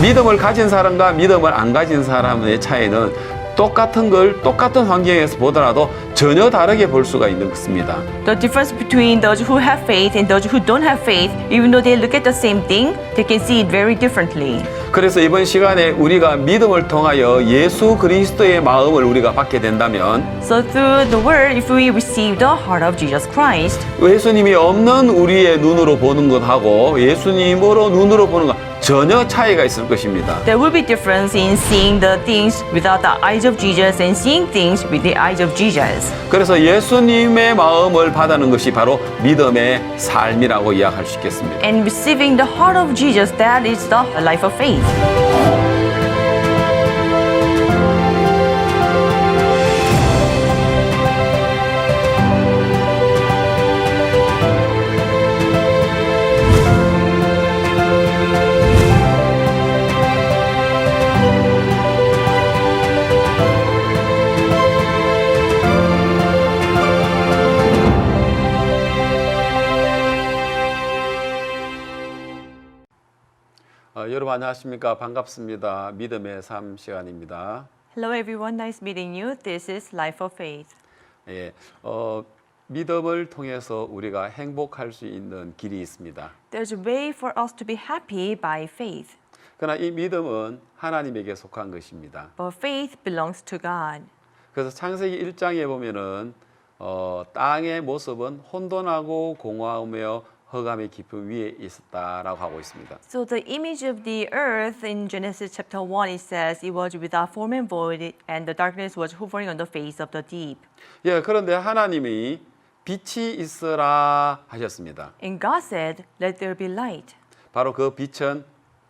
믿음을 가진 사람과 믿음을 안 가진 사람의 차이는 똑같은 걸 똑같은 환경에서 보더라도 전혀 다르게 볼 수가 있는 것입니다. The difference between those who have faith and those who don't have faith, even though they look at the same thing, they can see it very differently. 그래서 이번 시간에 우리가 믿음을 통하여 예수 그리스도의 마음을 우리가 받게 된다면 So through the word, if we receive the heart of Jesus Christ, 예수님이 없는 우리의 눈으로 보는 것하고 예수님으로 눈으로 보는 것 전혀 차이가 있을 것입니다. there will be difference in seeing the things without the eyes of Jesus and seeing things with the eyes of Jesus. 그래서 예수님의 마음을 받아는 것이 바로 믿음의 삶이라고 이야기할 수 있겠습니다. And receiving the heart of Jesus, that is the life of faith. 여러분 안녕하십니까? 반갑습니다. 믿음의 삶 시간입니다. Hello everyone, nice meeting you. This is Life of Faith. 예, 믿음을 통해서 우리가 행복할 수 있는 길이 있습니다. There's a way for us to be happy by faith. 그러나 이 믿음은 하나님에게 속한 것입니다. But faith belongs to God. 그래서 창세기 1장에 보면은 땅의 모습은 혼돈하고 공허하며 흑암의 깊음 위에 있었다라고 하고 있습니다. So the image of the earth in Genesis chapter 1, it says it was without form and void, and the darkness was hovering on the face of the deep. 예, 그런데 하나님이 빛이 있으라 하셨습니다. And God said, let there be light. 바로 그 빛은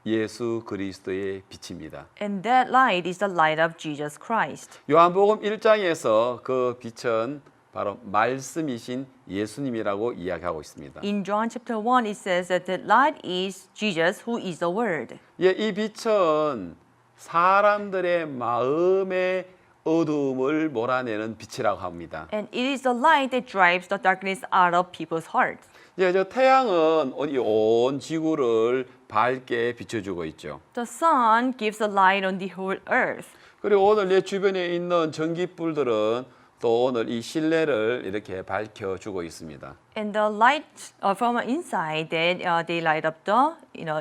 예수 그리스도의 빛입니다. And that light is the light of Jesus Christ. 요한복음 1장에서 그 빛은 바로 말씀이신 예수님이라고 이야기하고 있습니다. In John chapter 1, it says that the light is Jesus, who is the Word. 예, 이 빛은 사람들의 마음의 어두움을 몰아내는 빛이라고 합니다. And it is the light that drives the darkness out of people's hearts. 예, 저 태양은 이 온 지구를 밝게 비춰주고 있죠. The sun gives a light on the whole earth. 그리고 오늘 내 주변에 있는 전기불들은 또 오늘 이 실내를 이렇게 밝혀주고 있습니다. And the light from inside, they light up the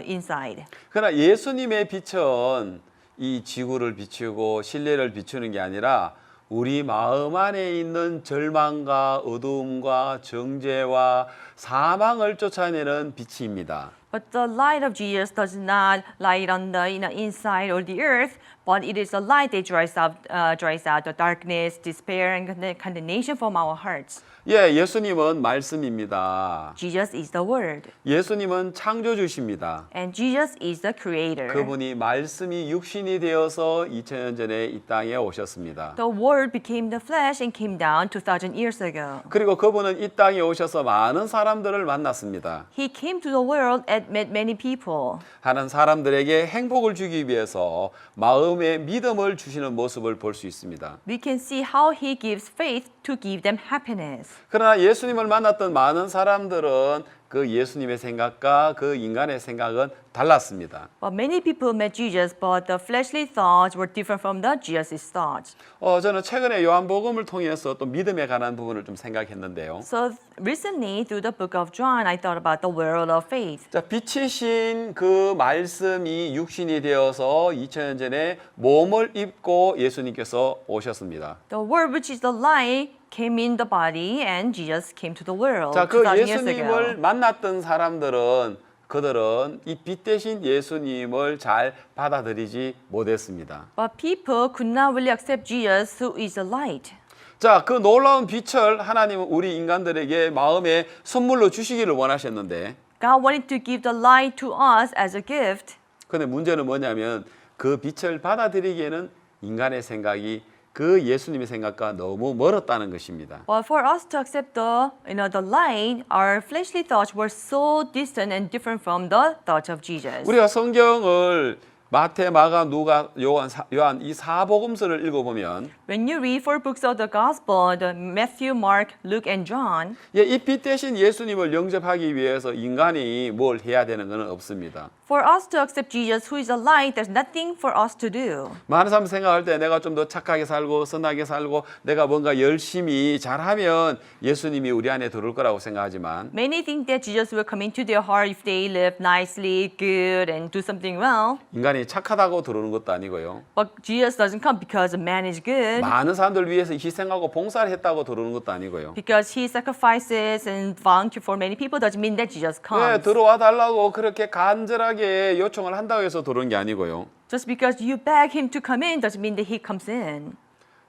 inside. 그러나 예수님의 빛은 이 지구를 비추고 실내를 비추는 게 아니라 우리 마음 안에 있는 절망과 어두움과 정죄와 사망을 쫓아내는 빛입니다. But the light of Jesus does not light on the inside or the earth, but it is a light that drives out the darkness, despair, and condemnation from our hearts. 예, 예수님은 말씀입니다. Jesus is the Word, 예수님은 창조주십니다. and Jesus is the Creator. 그분이 말씀이 육신이 되어서 2000년 전에 이 땅에 오셨습니다. The Word became the flesh and came down 2,000 years ago. 그리고 그분은 이 땅에 오셔서 많은 사람들을 만났습니다. He came to the world and met many people. 하는 사람들에게 행복을 주기 위해서 마음의 믿음을 주시는 모습을 볼 수 있습니다. We can see how He gives faith to give them happiness. 그러나 예수님을 만났던 많은 사람들은 그 예수님의 생각과 그 인간의 생각은 달랐습니다. But many people met Jesus, but the fleshly thoughts were different from the Jesus' thoughts. 저는 최근에 요한복음을 통해서 또 믿음에 관한 부분을 좀 생각했는데요. So recently, through the book of John, I thought about the world of faith. 자, 빛이신 그 말씀이 육신이 되어서 2000년 전에 몸을 입고 예수님께서 오셨습니다. The word, which is the light, came in the body, and Jesus came to the world 자, 그 2,000 years 예수님을 ago. 만났던 사람들은 그들은 이 빛 대신 예수님을 잘 받아들이지 못했습니다. But people could not really accept Jesus, who is the light. 자, 그 놀라운 빛을 하나님은 우리 인간들에게 마음에 선물로 주시기를 원하셨는데 God wanted to give the light to us as a gift. 근데 문제는 뭐냐면 그 빛을 받아들이기에는 인간의 생각이 그 예수님의 생각과 너무 멀었다는 것입니다. But for us to accept the light, our fleshly thoughts were so distant and different from the thoughts of Jesus. 우리가 성경을 마태, 마가, 누가, 요한 이 사복음서를 읽어보면 When you read four books of the Gospel, the Matthew, Mark, Luke, and John, 예, 이 빛 대신 예수님을 영접하기 위해서 인간이 뭘 해야 되는 것은 없습니다. for us to accept Jesus, who is the light, there's nothing for us to do. 많은 사람 생각할 때 내가 좀 더 착하게 살고 선하게 살고 내가 뭔가 열심히 잘하면 예수님이 우리 안에 들어올 거라고 생각하지만 Many think that Jesus will come into their heart if they live nicely, good, and do something well. 인간이 착하다고 들어오는 것도 아니고요. But Jesus doesn't come because a man is good, 많은 사람들 위해서 희생하고 봉사를 했다고 들어오는 것도 아니고요. because he sacrifices and volunteer for many people doesn't mean that Jesus 예, comes. 들어와 달라고 그렇게 간절하게 요청을 한다고 해서 들어오는 게 아니고요. Just because you beg him to come in doesn't mean that he comes in.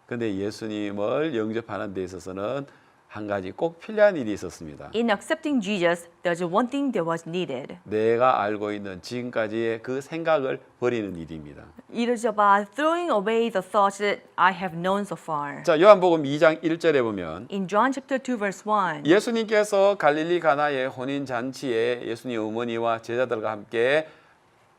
근데 예수님을 영접하는 데 있어서는 한 가지 꼭 필요한 일이 있었습니다. In accepting Jesus, there's one thing that was needed. 내가 알고 있는 지금까지의 그 생각을 버리는 일입니다. It is about throwing away the thoughts that I have known so far. 자, 요한복음 2장 1절에 보면 In John chapter 2 verse 1, 예수님께서 갈릴리 가나의 혼인 잔치에 예수님 어머니와 제자들과 함께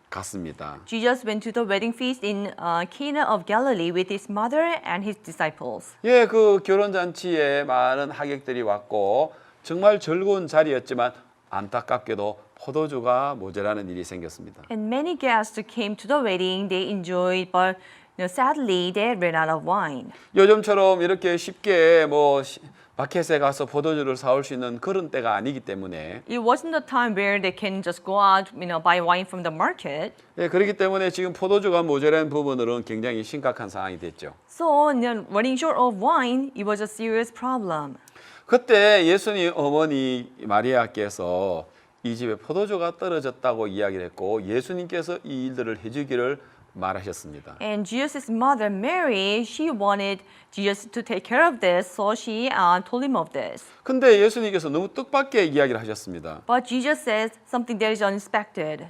갔습니다. Jesus went to the wedding feast in Cana of Galilee with his mother and his disciples. 예, 그 결혼 잔치에 많은 하객들이 왔고 정말 즐거운 자리였지만 안타깝게도 포도주가 모자라는 일이 생겼습니다. And many guests came to the wedding. They enjoyed, but sadly they ran out of wine. 요즘처럼 이렇게 쉽게 마켓에 가서 포도주를 사올 수 있는 그런 때가 아니기 때문에 It wasn't the time where they can just go out, buy wine from the market. 예, 그렇기 때문에 지금 포도주가 모자란 부분으로는 굉장히 심각한 상황이 됐죠. So, running short of wine, it was a serious problem. 그때 예수님 어머니 마리아께서 이 집에 포도주가 떨어졌다고 이야기를 했고 예수님께서 이 일들을 해주기를 말하셨습니다. And Jesus' mother, Mary, she wanted Jesus to take care of this, so she told him of this. 근데 예수님께서 너무 뜻밖의 이야기를 하셨습니다. But Jesus says something that is unexpected.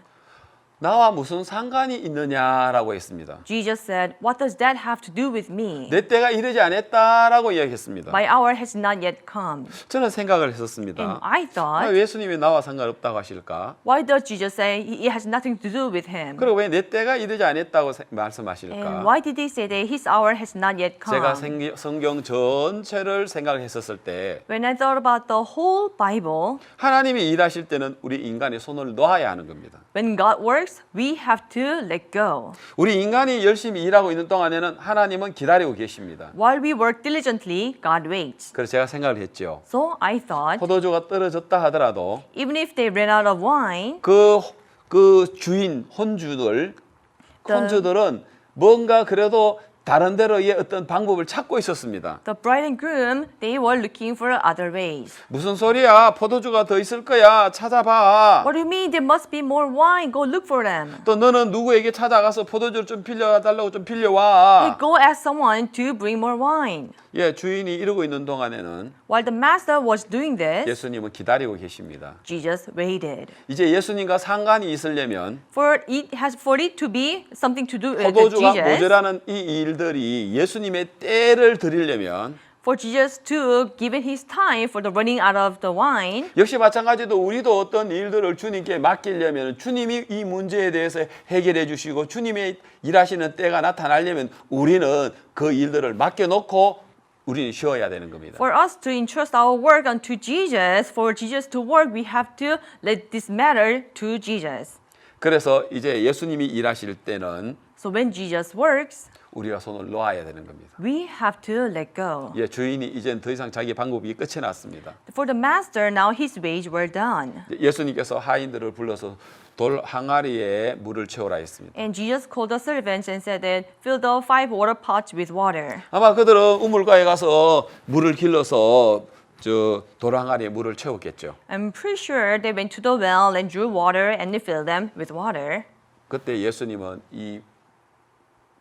나와 무슨 상관이 있느냐라고 했습니다. Jesus said, "What does that have to do with me? 내 때가 이르지 않았다라고 이야기했습니다. My hour has not yet come." 저는 생각을 And 했었습니다. I thought, 예수님이 나와 상관없다고 하실까? why does Jesus say it has nothing to do with him? 그리고 왜 내 때가 이르지 않았다고 And 말씀하실까? why did he say that his hour has not yet 제가 come? 성경 전체를 생각했었을 때 When I thought about the whole Bible, 하나님이 일하실 때는 우리 인간이 손을 놓아야 하는 겁니다. when God works, we have to let go. 우리 인간이 열심히 일하고 있는 동안에는 하나님은 기다리고 계십니다. While we work diligently, God waits. 그래서 제가 생각을 했죠. So I thought, 포도주가 떨어졌다 하더라도 even if they ran out of wine, 그 주인 혼주들은 뭔가 그래도 다른 데로의 어떤 방법을 찾고 있었습니다. the bride and groom, they were looking for other ways. 무슨 소리야? 포도주가 더 있을 거야. 찾아봐. What do you mean? There must be more wine. Go look for them. 또 너는 누구에게 찾아가서 포도주를 좀 빌려달라고 좀 Hey, 빌려와. go ask someone to bring more wine. 예, 주인이 이러고 있는 동안에는 While the master was doing this, 예수님은 기다리고 계십니다. Jesus waited. 이제 예수님과 상관이 있으려면 For it to be something to do with 포도주가 Jesus, 모자라는 이 일들이 예수님의 때를 드리려면 for Jesus to give it his time for the running out of the wine, 역시 마찬가지로 우리도 어떤 일들을 주님께 맡기려면 주님이 이 문제에 대해서 해결해 주시고 주님의 일하시는 때가 나타나려면 우리는 그 일들을 맡겨놓고 우리는 쉬어야 되는 겁니다. for us to entrust our work unto Jesus, for Jesus to work, we have to let this matter to Jesus. 그래서 이제 예수님이 일하실 때는 So when Jesus works, 우리가 손을 놓아야 되는 겁니다. we have to let go. 예, 주인이 이젠 더 이상 자기 방법이 끝이 났습니다. For the master, now his ways were done. 예수님께서 하인들을 불러서 돌 항아리에 물을 채우라 했습니다. And Jesus called the servants and said that fill the 5 water pots with water. 아마 그들은 우물가에 가서 물을 길러서 돌 항아리에 물을 채웠겠죠. I'm pretty sure they went to the well and drew water and they filled them with water. 그때 예수님은 이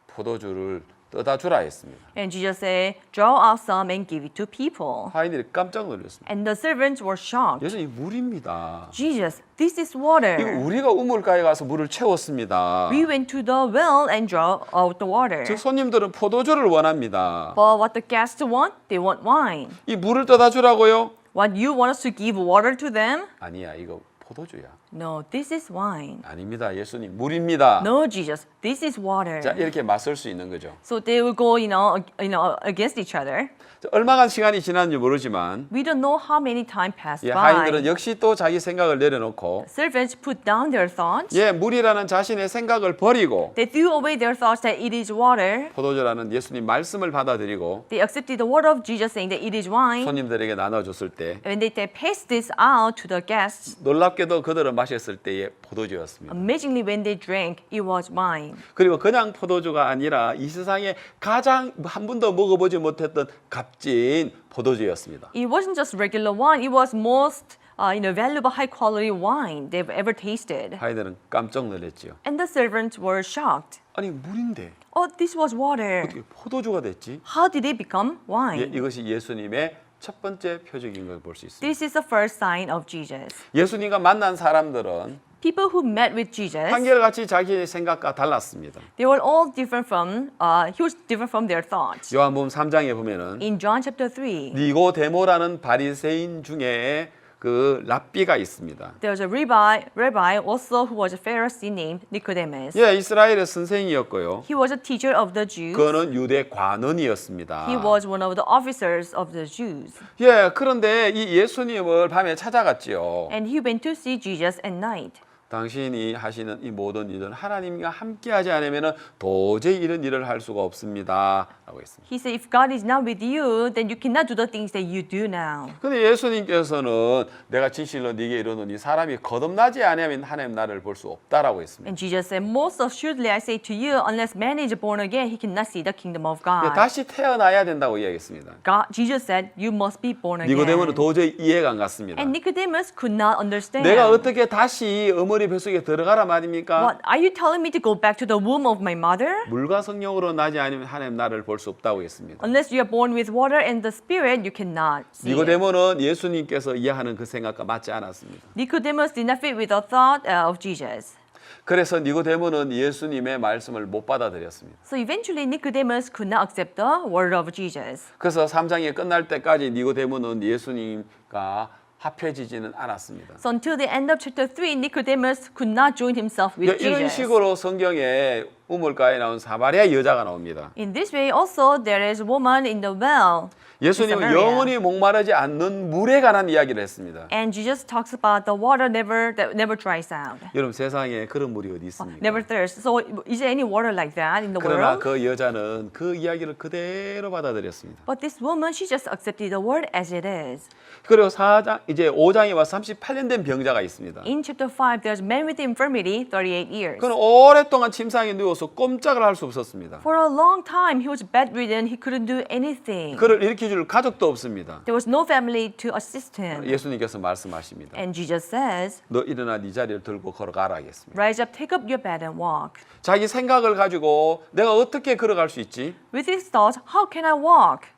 포도주를 떠다 주라 했습니다. And Jesus said, draw out some and give it to people. 하인들이 깜짝 놀랐습니다. And the servants were shocked. 예수님 물입니다. Jesus, this is 이거 water. 우리가 우물가에 가서 물을 채웠습니다. We went to the well and draw out the water. 즉 손님들은 포도주를 원합니다. But what the guests want, they want wine. 이 물을 떠다 주라고요? What you want us to give water to them? 아니야, 이거 포도주야. No, this is wine. 아닙니다. 예수님 물입니다. No, Jesus, this is water. 자, 이렇게 맞설 수 있는 거죠. So they will go, against each other. 자, 얼마간 시간이 지났는지 모르지만 We don't know how many time passed 예, by. 하인들은 역시 또 자기 생각을 내려놓고 Servants put down their thoughts. 예, 물이라는 자신의 생각을 버리고 They threw away their thoughts that it is water. 포도주라는 예수님 말씀을 받아들이고 They accepted the word of Jesus saying that it is wine. 손님들에게 나눠줬을 때 When they passed this out to the guests, 놀랍게도 그들은 마셨을 때에 포도주였습니다. amazingly when they drank, it was wine. 그리고 그냥 포도주가 아니라 이 세상에 가장 한 번도 먹어보지 못했던 값진 포도주였습니다. It wasn't just regular wine, it was most valuable high quality wine they've ever tasted. 하인들은 깜짝 놀랐지요. And the servants were shocked. 아니 물인데 Oh, this was water. 어떻게 포도주가 됐지? How did it become 예, wine? 이것이 예수님의 첫 번째 표적인 걸 볼 수 있습니다. This is the first sign of Jesus. 예수님과 만난 사람들은 People who met with Jesus, 한결같이 자기의 생각과 달랐습니다. they were all different from, he was different from their thoughts. 요한복음 3장에 보면은 In John chapter 3, 니고데모라는 바리새인 중에 그 랍비가 있습니다. there was a rabbi also who was a Pharisee named Nicodemus. 예, 이스라엘의 선생이었고요. He was a teacher of the Jews. 그는 유대 관원이었습니다. He was one of the officers of the Jews. 예, 그런데 이 예수님을 밤에 찾아갔지요. And he went to see Jesus at night. 당신이 하시는 이 모든 일은 하나님과 함께하지 않으면 도저히 이런 일을 할 수가 없습니다. 라고 했습니다. He said, if God is not with you, then you cannot do the things that you do now. 근데 예수님께서는 내가 진실로 네게 이르노니 사람이 거듭나지 않으면 하나님 나라를 볼 수 없다라고 했습니다. And Jesus said, most assuredly I say to you, unless man is born again, he cannot see the kingdom of 예, God. 다시 태어나야 된다고 이야기했습니다. Jesus said, you must be born again. 니고데모는 도저히 이해가 안 갔습니다. And Nicodemus could not understand. 내가 어떻게 다시 어머니 뱃속에 들어가라 말입니까? What, are you telling me to go back to the womb of my mother? 물과 성령으로 나지 않으면 하나님 나라를 볼 수 없다고 했습니다. Unless you are born with water and the spirit, you cannot see it. 니고데모는 예수님께서 이해하는 그 생각과 맞지 않았습니다. Nicodemus did not fit with the thought of Jesus. 그래서 니고데모는 예수님의 말씀을 못 받아들였습니다. So eventually Nicodemus could not accept the word of Jesus. 그래서 3장이 끝날 때까지 니고데모는 예수님과 합해지지는 않았습니다. So until the end of chapter 3, Nicodemus could not join himself with 이런 Jesus. 식으로 성경에 우물가에 나온 사마리아 여자가 나옵니다. In this way also there is a woman in the well. 예수님은 Samaria. 영원히 목마르지 않는 물에 관한 이야기를 했습니다. And Jesus talks about the water that never dries out. 여러분 세상에 그런 물이 어디 있습니까? Never thirsts. So is there any water like that in the 그러나 world? 그 여자는 그 이야기를 그대로 받아들였습니다. But this woman, she just accepted the word as it is. 그리고 4장 이제 5장에 와서 38년 된 병자가 있습니다. In chapter 5, there's a man with infirmity, 38 years. 그는 오랫동안 침상에 누워서 꼼짝을 할 수 없었습니다. For a long time, he was bedridden. He couldn't do anything. 그를 일으켜줄 가족도 없습니다. There was no family to assist him. 예수님께서 말씀하십니다. And Jesus says, 너 일어나 네 자리를 들고 걸어가라 하겠습니다. rise up, take up your bed and walk. 자기 생각을 가지고 내가 어떻게 걸어갈 수 있지? With his thoughts, how can I walk?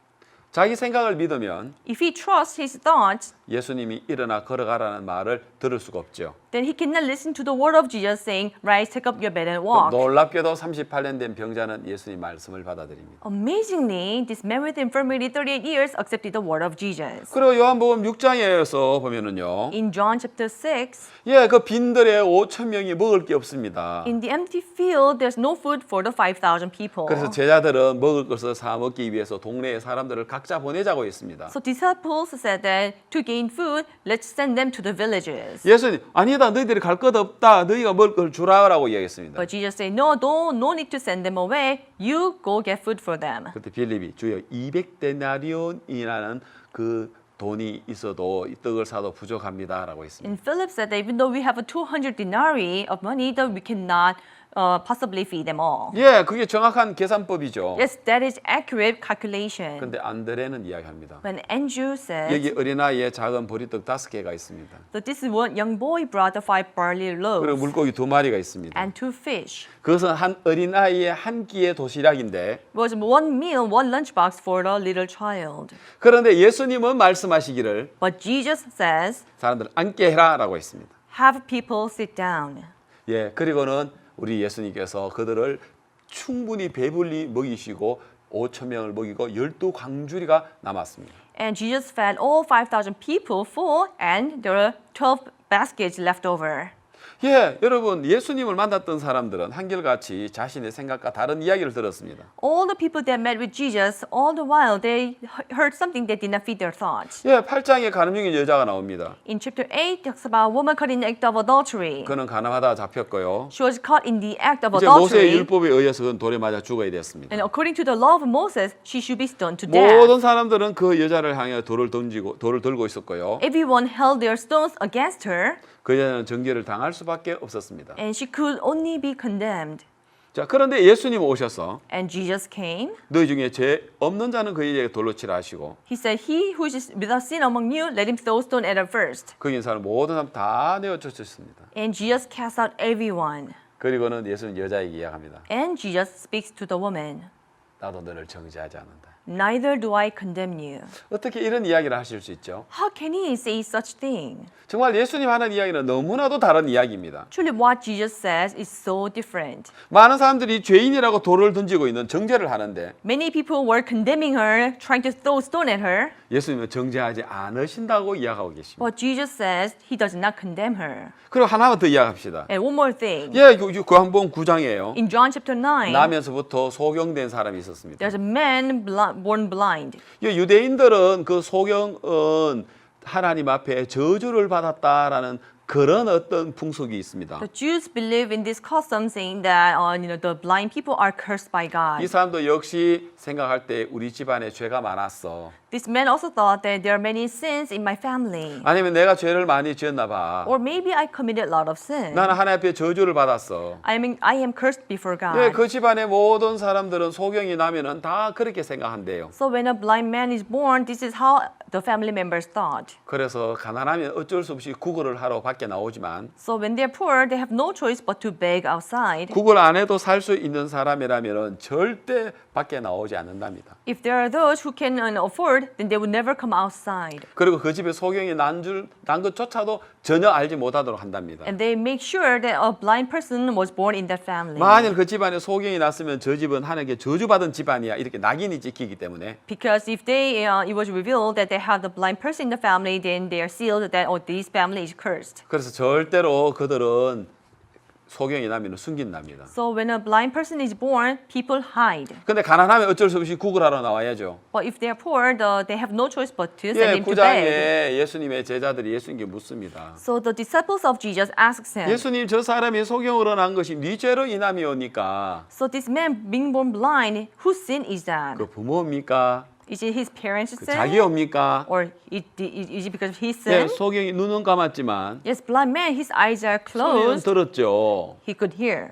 자기 생각을 믿으면 If he trusts his thoughts, 예수님이 일어나 걸어가라는 말을 들을 수가 없죠. then he cannot listen to the word of Jesus saying, rise, take up your bed and walk. 놀랍게도 38년 된 병자는 예수님 말씀을 받아들입니다. Amazingly, this man with infirmity 38 years accepted the word of Jesus. 그리고 요한복음 6장에서 보면은요. In John chapter 6, 예, 그 빈들에 5천 명이 먹을 게 없습니다. in the empty field, there's no food for the 5,000 people. 그래서 제자들은 먹을 것을 사 먹기 위해서 동네의 사람들을 각자 보내자고 했습니다. So disciples said that to gain food, let's send them to the villages. 예수님, 아니다, 너희들이 갈 것 없다. 너희가 먹을 걸 주라라고 이야기했습니다. But Jesus said, no, no need to send them away. You go get food for them. 그때 빌립이 주여 200데나리온이라는 그 돈이 있어도 이 떡을 사도 부족합니다라고 했습니다. And Philip said that even though we have a 200 denarii of money, that we cannot possibly feed them all. 예, 그게 정확한 계산법이죠. Yes, that is accurate calculation. 근데 안드레는 이야기합니다. When Andrew says, 여기 어린아이의 작은 보리떡 5개가 있습니다. so this is one young boy brought the 5 barley 그리고 loaves 물고기 2마리가 있습니다. and 2 fish. 그것은 한 어린아이의 한 끼의 도시락인데 Was one meal, one lunchbox for the little child. 그런데 예수님은 말씀하시기를 But Jesus says, 사람들 앉게 해라라고 했습니다. have people sit down. 예, 그리고는 우리 예수님께서 그들을 충분히 배불리 먹이시고 5천 명을 먹이고 12광주리가 남았습니다. And Jesus fed all 5,000 people full, and there were 12 baskets left over. 예, 여러분 예수님을 만났던 사람들은 한결같이 자신의 생각과 다른 이야기를 들었습니다. All the people that met with Jesus, all the while they heard something that did not fit their thoughts. 예, 8장에 간음 중인 여자가 나옵니다. In chapter 8, talks about a woman caught in the act of adultery. 그는 가늠하다 잡혔고요. She was caught in the act of 이제 모세의 adultery. 율법에 의해서 그는 돌에 맞아 죽어야 됐습니다. And according to the law of Moses, she should be stoned to death. 모든 사람들은 그 여자를 향해 돌을 들고 있었고요. Everyone held their stones against her, 그 여자는 정죄를 당할 수밖에 없었습니다. and she could only be condemned. 자, 그런데 예수님 오셔서 And Jesus came. 너희 중에 죄 없는 자는 그에게 돌로 치라 하시고 He said, "He who is without sin among you, let him throw stone at her first." 거기 있는 사람 모든 사람 다 내어 쫓으셨습니다. And Jesus cast out everyone. 그리고는 예수는 여자에게 이야기합니다. And Jesus speaks to the woman. 나도 너를 정죄하지 않는다. Neither do I condemn you. 어떻게 이런 이야기를 하실 수 있죠? How can he say such thing? 정말 예수님 하는 이야기는 너무나도 다른 이야기입니다. Truly, what Jesus says is so different. 많은 사람들이 죄인이라고 돌을 던지고 있는 정죄를 하는데 Many people were condemning her, trying to throw stone at her. 예수님은 정죄하지 않으신다고 이야기하고 계십니다. But Jesus says he does not condemn her. 그리고 하나만 더 이야기합시다. And one more thing. 예, 요한복음 9장이에요. In John chapter 9, 나면서부터 소경된 사람이 있었습니다. there's a man born blind. 유대인들은 그 소경은 하나님 앞에 저주를 받았다라는 그런 어떤 풍속이 있습니다. The Jews believe in this custom, saying that the blind people are cursed by God. 이 사람도 역시 생각할 때 우리 집안에 죄가 많았어. This man also thought that there are many sins in my family. 아니면 내가 죄를 많이 지었나 봐. Or maybe I committed a lot of sin. 나는 하나님 앞에 저주를 받았어. I am cursed before God. 예, 그 집안의 모든 사람들은 소경이 나면은 다 그렇게 생각한대요. So when a blind man is born, this is how the family members thought. 그래서 가난하면 어쩔 수 없이 구걸을 하러 밖에 나오지만 So when they're poor, they have no choice but to beg outside. 구걸 안 해도 살 수 있는 사람이라면은 절대 밖에 나오지 않는답니다. If there are those who can afford, then they would never come outside. 그리고 그 집에 소경이 난 것조차도 전혀 알지 못하도록 한답니다. And they make sure that a blind person was born in that family. 만일 그 집안에 소경이 났으면 저 집은 하나님께 저주받은 집안이야 이렇게 낙인이 찍히기 때문에 Because if it was revealed that they have the blind person in the family, then they are sealed that this family is cursed. 그래서 절대로 그들은 소경이 나면 숨긴답니다. So when a blind person is born, people hide. 근데 가난하면 어쩔 수 없이 구걸하러 na와야죠. But if they are poor, they have no choice but to send 예, him to beg. 9장에 예수님의 제자들이 예수님께 묻습니다. So the disciples of Jesus asks him, 예수님 저 사람이 소경으로 난 것이 네 죄로 인함이오니까 so this man being born blind, whose sin is that? 그 부모입니까? Is it his parents' 그 sin? 자기입니까? Or is it because of his 예, sin? 소경이 눈은 감았지만 Yes, blind man, his eyes are 소리는 closed. 들었죠. He could hear.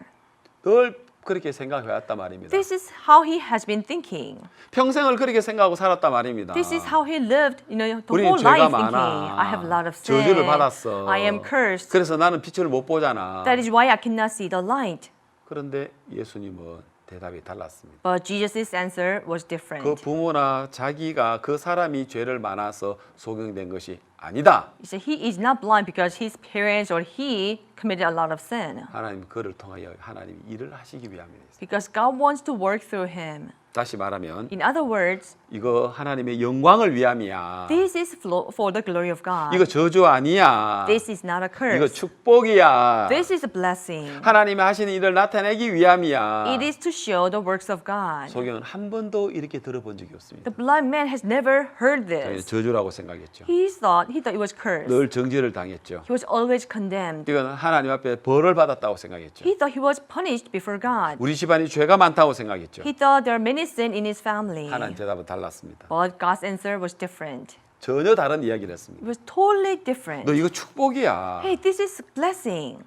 늘 그렇게 생각해왔단 말입니다. This is how he has been thinking. 평생을 그렇게 생각하고 살았단 말입니다. This is how he lived, the 우리는 whole 죄가 life thinking. 많아. I have a lot of sin. 저주를 받았어. I am cursed. 그래서 나는 빛을 못 보잖아. That is why I cannot see the light. 그런데 예수님은 대답이 달랐습니다. But Jesus' answer was different. 그 부모나 자기가 그 사람이 죄를 많아서 소경된 것이 아니다. He said he is not blind because his parents or he committed a lot of sin. 하나님 그를 통하여 하나님 일을 하시기 위함이다. Because God wants to work through him. 다시 말하면 In other words, 이거 하나님의 영광을 위함이야. this is for the glory of God. 이거 저주 아니야. This is not a 이거 curse. 축복이야. This is a blessing. 하나님이 하시는 일을 나타내기 위함이야. It is to show the works of God. 소경은 한 번도 이렇게 들어본 적이 없습니다. The blind man has never heard 자기는 this. 저주라고 생각했죠. He thought it was cursed. 늘 정죄를 당했죠. He was always condemned. 이건 하나님 앞에 벌을 받았다고 생각했죠. He thought he was punished before God. 우리 집안이 죄가 많다고 생각했죠. He thought there are many sin in his family. 하나님 대답은 달랐습니다. But God's answer was different. 전혀 다른 이야기를 했습니다. It was totally different. 너 이거 축복이야. Hey, this is blessing.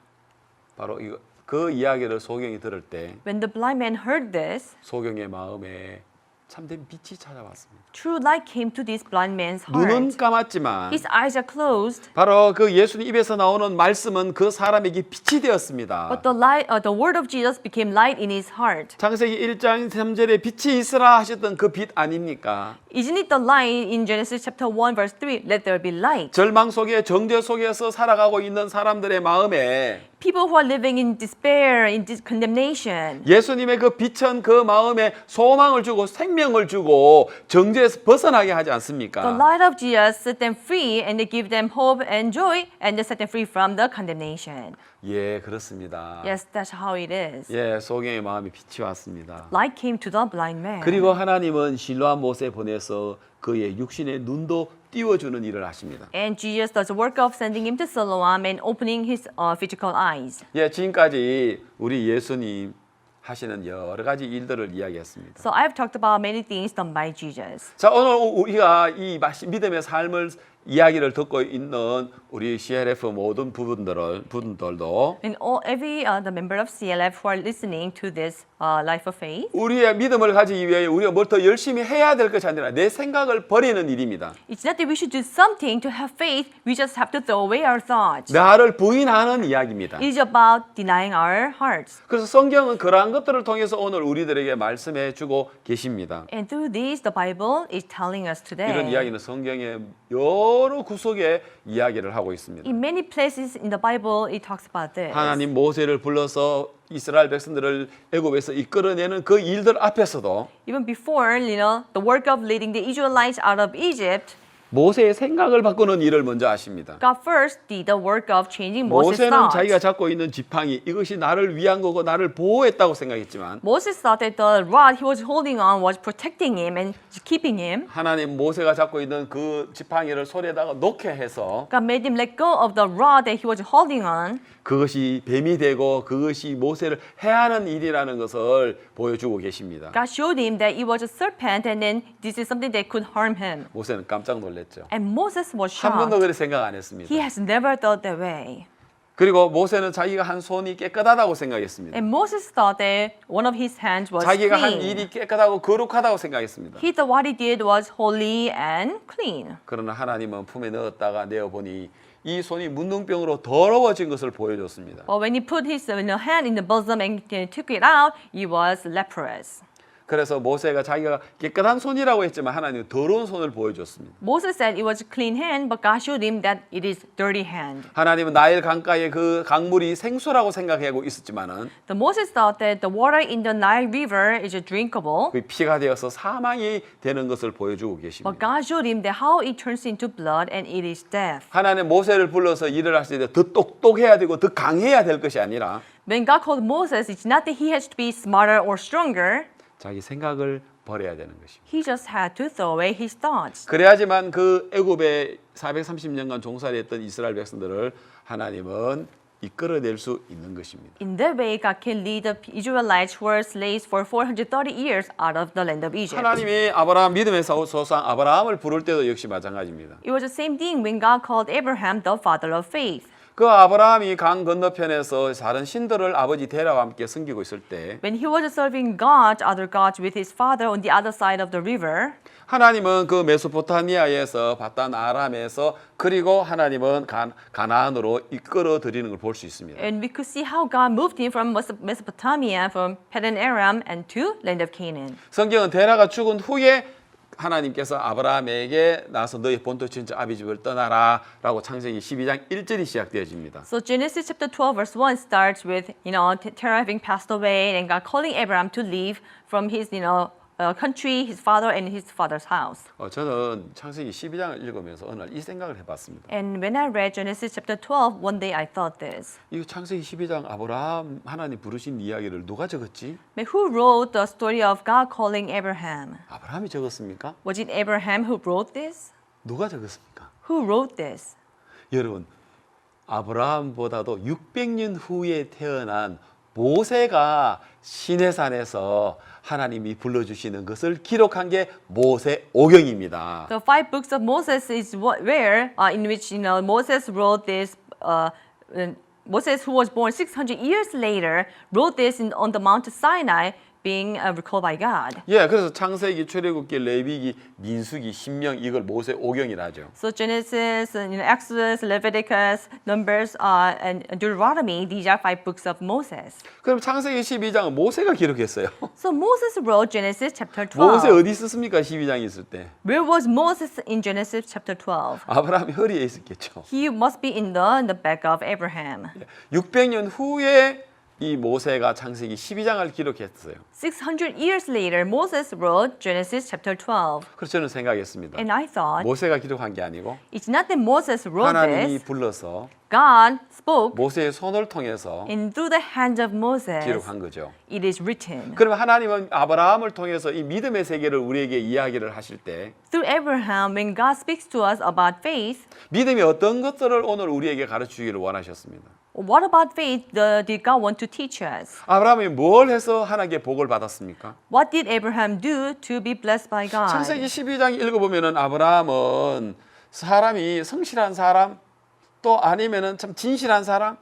바로 이거 그 이야기를 소경이 들을 때 When the blind man heard this, 소경의 마음에 참된 빛이 찾아왔습니다. true light came to this blind man's 눈은 heart. 감았지만 His eyes are closed, 바로 그 예수님 입에서 나오는 말씀은 그 사람에게 빛이 되었습니다. but the word of Jesus became light in his heart. 창세기 1장 3절에 빛이 있으라 하셨던 그 빛 아닙니까? Isn't it the light in Genesis chapter 1 verse 3? Let there be light. 절망 속에 정죄 속에서 살아가고 있는 사람들의 마음에 people who are living in despair, in condemnation. 예수님의 그 빛은 그 마음에 소망을 주고 생명을 주고 정죄에서 벗어나게 하지 The 않습니까? light of Jesus set them free and they give them hope and joy and they set them free from the condemnation. 예, 그렇습니다. Yes, that's how it is. 예, 소경의 마음에 빛이 왔습니다. Light came to the blind man. 그리고 하나님은 실로암 못에 보내서 그의 육신의 눈도 띄워주는 일을 하십니다. And Jesus does the work of sending him to Siloam and opening his physical eyes. 예, 지금까지 우리 예수님 하시는 여러 가지 일들을 이야기했습니다. So I've talked about many things done by Jesus. 자, 오늘 우리가 이 믿음의 삶을 이야기를 듣고 있는 우리 CLF 모든 부분들도 And every the member of CLF who are listening to this life of faith, 우리의 믿음을 가지기 위해 우리가 뭘 더 열심히 해야 될 것이 아니라 내 생각을 버리는 일입니다. it's not that we should do something to have faith. We just have to throw away our thoughts. 나를 부인하는 이야기입니다. It is about denying our hearts. 그래서 성경은 그러한 것들을 통해서 오늘 우리들에게 말씀해 주고 계십니다. And through this, the Bible is telling us 이런 today. 이야기는 성경의 여러 구석에 이야기를 하고 있습니다. In many places in the Bible, it talks about this. 하나님 모세를 불러서 이스라엘 백성들을 애굽에서 이끌어내는 그 일들 앞에서도 Even before, the work of leading the Israelites out of Egypt, 모세의 생각을 바꾸는 일을 먼저 하십니다. God first did the work of changing Moses' 모세는 thoughts. 자기가 잡고 있는 지팡이 이것이 나를 위한 거고 나를 보호했다고 생각했지만 Moses thought that the rod he was holding on was protecting him and keeping him. 하나님 모세가 잡고 있는 그 지팡이를 손에다가 놓게 해서 God made him let go of the rod that he was holding on. 그것이 뱀이 되고 그것이 모세를 해하는 일이라는 것을 보여주고 계십니다. God showed him that it was a serpent and then this is something that could harm him. 모세는 깜짝 놀랐죠. And Moses was 한 번도 shocked. 그렇게 생각 안 했습니다. He has never thought that way. 그리고 모세는 자기가 한 손이 깨끗하다고 생각했습니다. And Moses thought that one of his hands was 자기가 한 clean. 일이 깨끗하고 거룩하다고 생각했습니다. He thought what he did was holy and clean. 그러나 하나님은 품에 넣었다가 내어보니 이 손이 문둥병으로 더러워진 것을 보여줬습니다. But when he put his hand in the bosom and took it out, he was leprous. 그래서 모세가 자기가 깨끗한 손이라고 했지만 하나님은 더러운 손을 보여줬습니다. Moses said it was a clean hand, but God showed him that it is dirty hand. 하나님은 나일 강가의 그 강물이 생수라고 생각하고 있었지만은 The Moses thought that the water in the Nile River is drinkable, 그 피가 되어서 사망이 되는 것을 보여주고 but 계십니다. God showed him that how it turns into blood and it is death. 하나님 모세를 불러서 일을 하실 때 더 똑똑해야 되고 더 강해야 될 것이 아니라 When God called Moses, it's not that he has to be smarter or stronger. 자기 생각을 버려야 되는 것입니다. He just had to throw away his thoughts. 그래야지만 그 애굽에 430년간 종살이했던 이스라엘 백성들을 하나님은 이끌어낼 수 있는 것입니다. In that way, God can lead the Israelites who were slaves for 430 years out of the land of Egypt. 하나님이 아브라함 믿음의 조상 아브라함을 부를 때도 역시 마찬가지입니다. It was the same thing when God called Abraham the father of faith. 그 아브라함이 강 건너편에서 다른 신들을 아버지 데라와 함께 섬기고 있을 때 When he was serving God, other gods with his father on the other side of the river, 하나님은 그 메소포타미아에서 바단 아람에서 그리고 하나님은 가나안으로 이끌어 드리는 걸 볼 수 있습니다. and we could see how God moved him from Mesopotamia, from Padan Aram, and to land of Canaan. 성경은 데라가 죽은 후에 하나님께서 아브라함에게 나서 너희 본토 친척 아비 집을 떠나라 라고 창세기 12장 1절이 시작되어집니다. So Genesis chapter 12 verse 1 starts with, Terah having passed away and God calling Abraham to leave from his, country, his father and his father's house. 저는 창세기 12장을 읽으면서 어느 날 이 생각을 해봤습니다. And when I read Genesis chapter 12, one day I thought this. 이 창세기 12장 아브라함 하나님 부르신 이야기를 누가 적었지? But who wrote the story of God calling Abraham? 아브라함이 적었습니까? Was it Abraham who wrote this? 누가 적었습니까? Who wrote this? 여러분, 아브라함보다도 600년 후에 태어난 모세가 시내산에서 하나님이 불러주시는 것을 기록한 게 모세오경입니다. The five books of Moses is where in which Moses wrote this. Moses, who was born 600 years later, wrote this on the Mount Sinai being recalled by God. 예, 그래서 창세기, 출애굽기, 레위기, 민수기, 신명 이걸 모세 오경이라 하죠. So Genesis, Exodus, Leviticus, Numbers, and Deuteronomy, these are 5 books of Moses. 그럼 창세기 12장은 모세가 기록했어요. So Moses wrote Genesis chapter 모세 12. 어디 있었습니까? 12장에 있을 때. Where was Moses in Genesis chapter 12? 아브라함이 허리에 있었겠죠. He must be in the back of Abraham. 600년 후에 이 모세가 창세기 12장을 기록했어요. 600 years later, Moses wrote Genesis chapter 12. 그래서 저는 생각했습니다. And I thought, 모세가 기록한 게 아니고 it's not that Moses wrote 하나님이 this. 불러서 God spoke, 모세의 손을 통해서 and through the hands of Moses, 기록한 거죠. it is written. 그러면 하나님은 아브라함을 통해서 이 믿음의 세계를 우리에게 이야기를 하실 때 Through Abraham, when God speaks to us about faith, 믿음이 어떤 것들을 오늘 우리에게 가르치기를 원하셨습니다. what about faith did God want to teach us? 아브라함이 뭘 해서 하나님께 복을 받았습니까? What did Abraham do to be blessed by God? 창세기 12장 읽어보면은 아브라함은 사람이 성실한 사람 또 아니면은 참 진실한 사람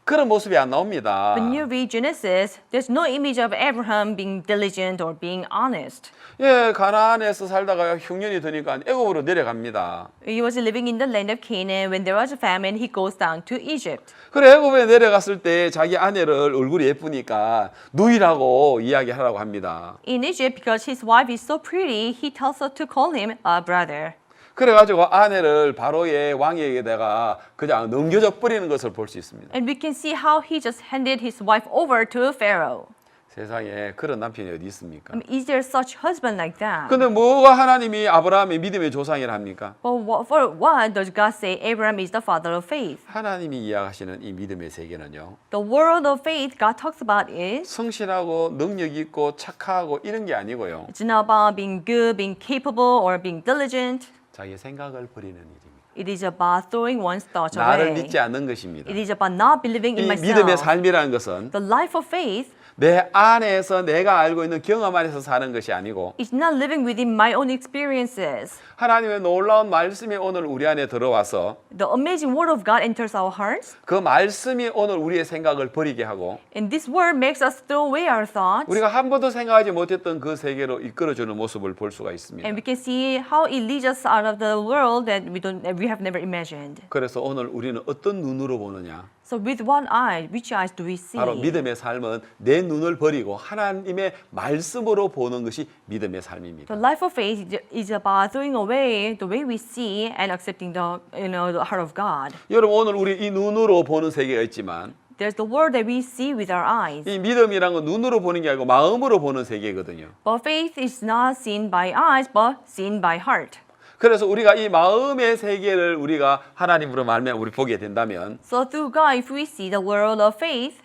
그런 모습이 안 나옵니다. When you read Genesis, there's no image of Abraham being diligent or being honest. 예, 가나안에서 살다가 흉년이 드니까 애굽으로 내려갑니다. He was living in the land of Canaan. When there was a famine, he goes down to Egypt. 그래 애굽에 내려갔을 때 자기 아내를 얼굴이 예쁘니까 누이라고 이야기하라고 합니다. In Egypt, because his wife is so pretty, he tells her to call him a brother. 그래가지고 아내를 바로의 왕에게다가 그냥 넘겨져 버리는 것을 볼 수 있습니다. And we can see how he just handed his wife over to Pharaoh. 세상에 그런 남편이 어디 있습니까? Is there such husband like that? 근데 뭐가 하나님이 아브라함의 믿음의 조상이라 합니까? But for what does God say Abraham is the father of faith? 하나님이 이야기하시는 이 믿음의 세계는요. The world of faith God talks about is 성실하고 능력 있고 착하고 이런 게 아니고요. it's not about being good, being capable, or being diligent. 자기 생각을 버리는 일입니다. It is about throwing one's thoughts 나를 away. 믿지 않는 것입니다. It is about not believing in 이 믿음의 myself. 삶이라는 것은 The life of faith 내 안에서 내가 알고 있는 경험 안에서 사는 것이 아니고 is not living within my own experiences. 하나님의 놀라운 말씀이 오늘 우리 안에 들어와서 The amazing word of God enters our hearts, 그 말씀이 오늘 우리의 생각을 버리게 하고 and this word makes us throw away our thoughts, 우리가 한 번도 생각하지 못했던 그 세계로 이끌어주는 모습을 볼 수가 있습니다. and we can see how it leads us out of the world that we have never imagined. 그래서 오늘 우리는 어떤 눈으로 보느냐? So with what eye, which eyes do we see? 바로 믿음의 삶은 내 눈을 버리고 하나님의 말씀으로 보는 것이 믿음의 삶입니다. The life of faith is about throwing away the way we see and accepting the heart of God. 여러분 오늘 우리 이 눈으로 보는 세계가 있지만 There's the world that we see with our eyes. 이 믿음이란 건 눈으로 보는 게 아니고 마음으로 보는 세계거든요. But faith is not seen by eyes, but seen by heart. 그래서 우리가 이 마음의 세계를 우리가 하나님으로 말미암아 우리 보게 된다면 So through God, if we see the world of faith,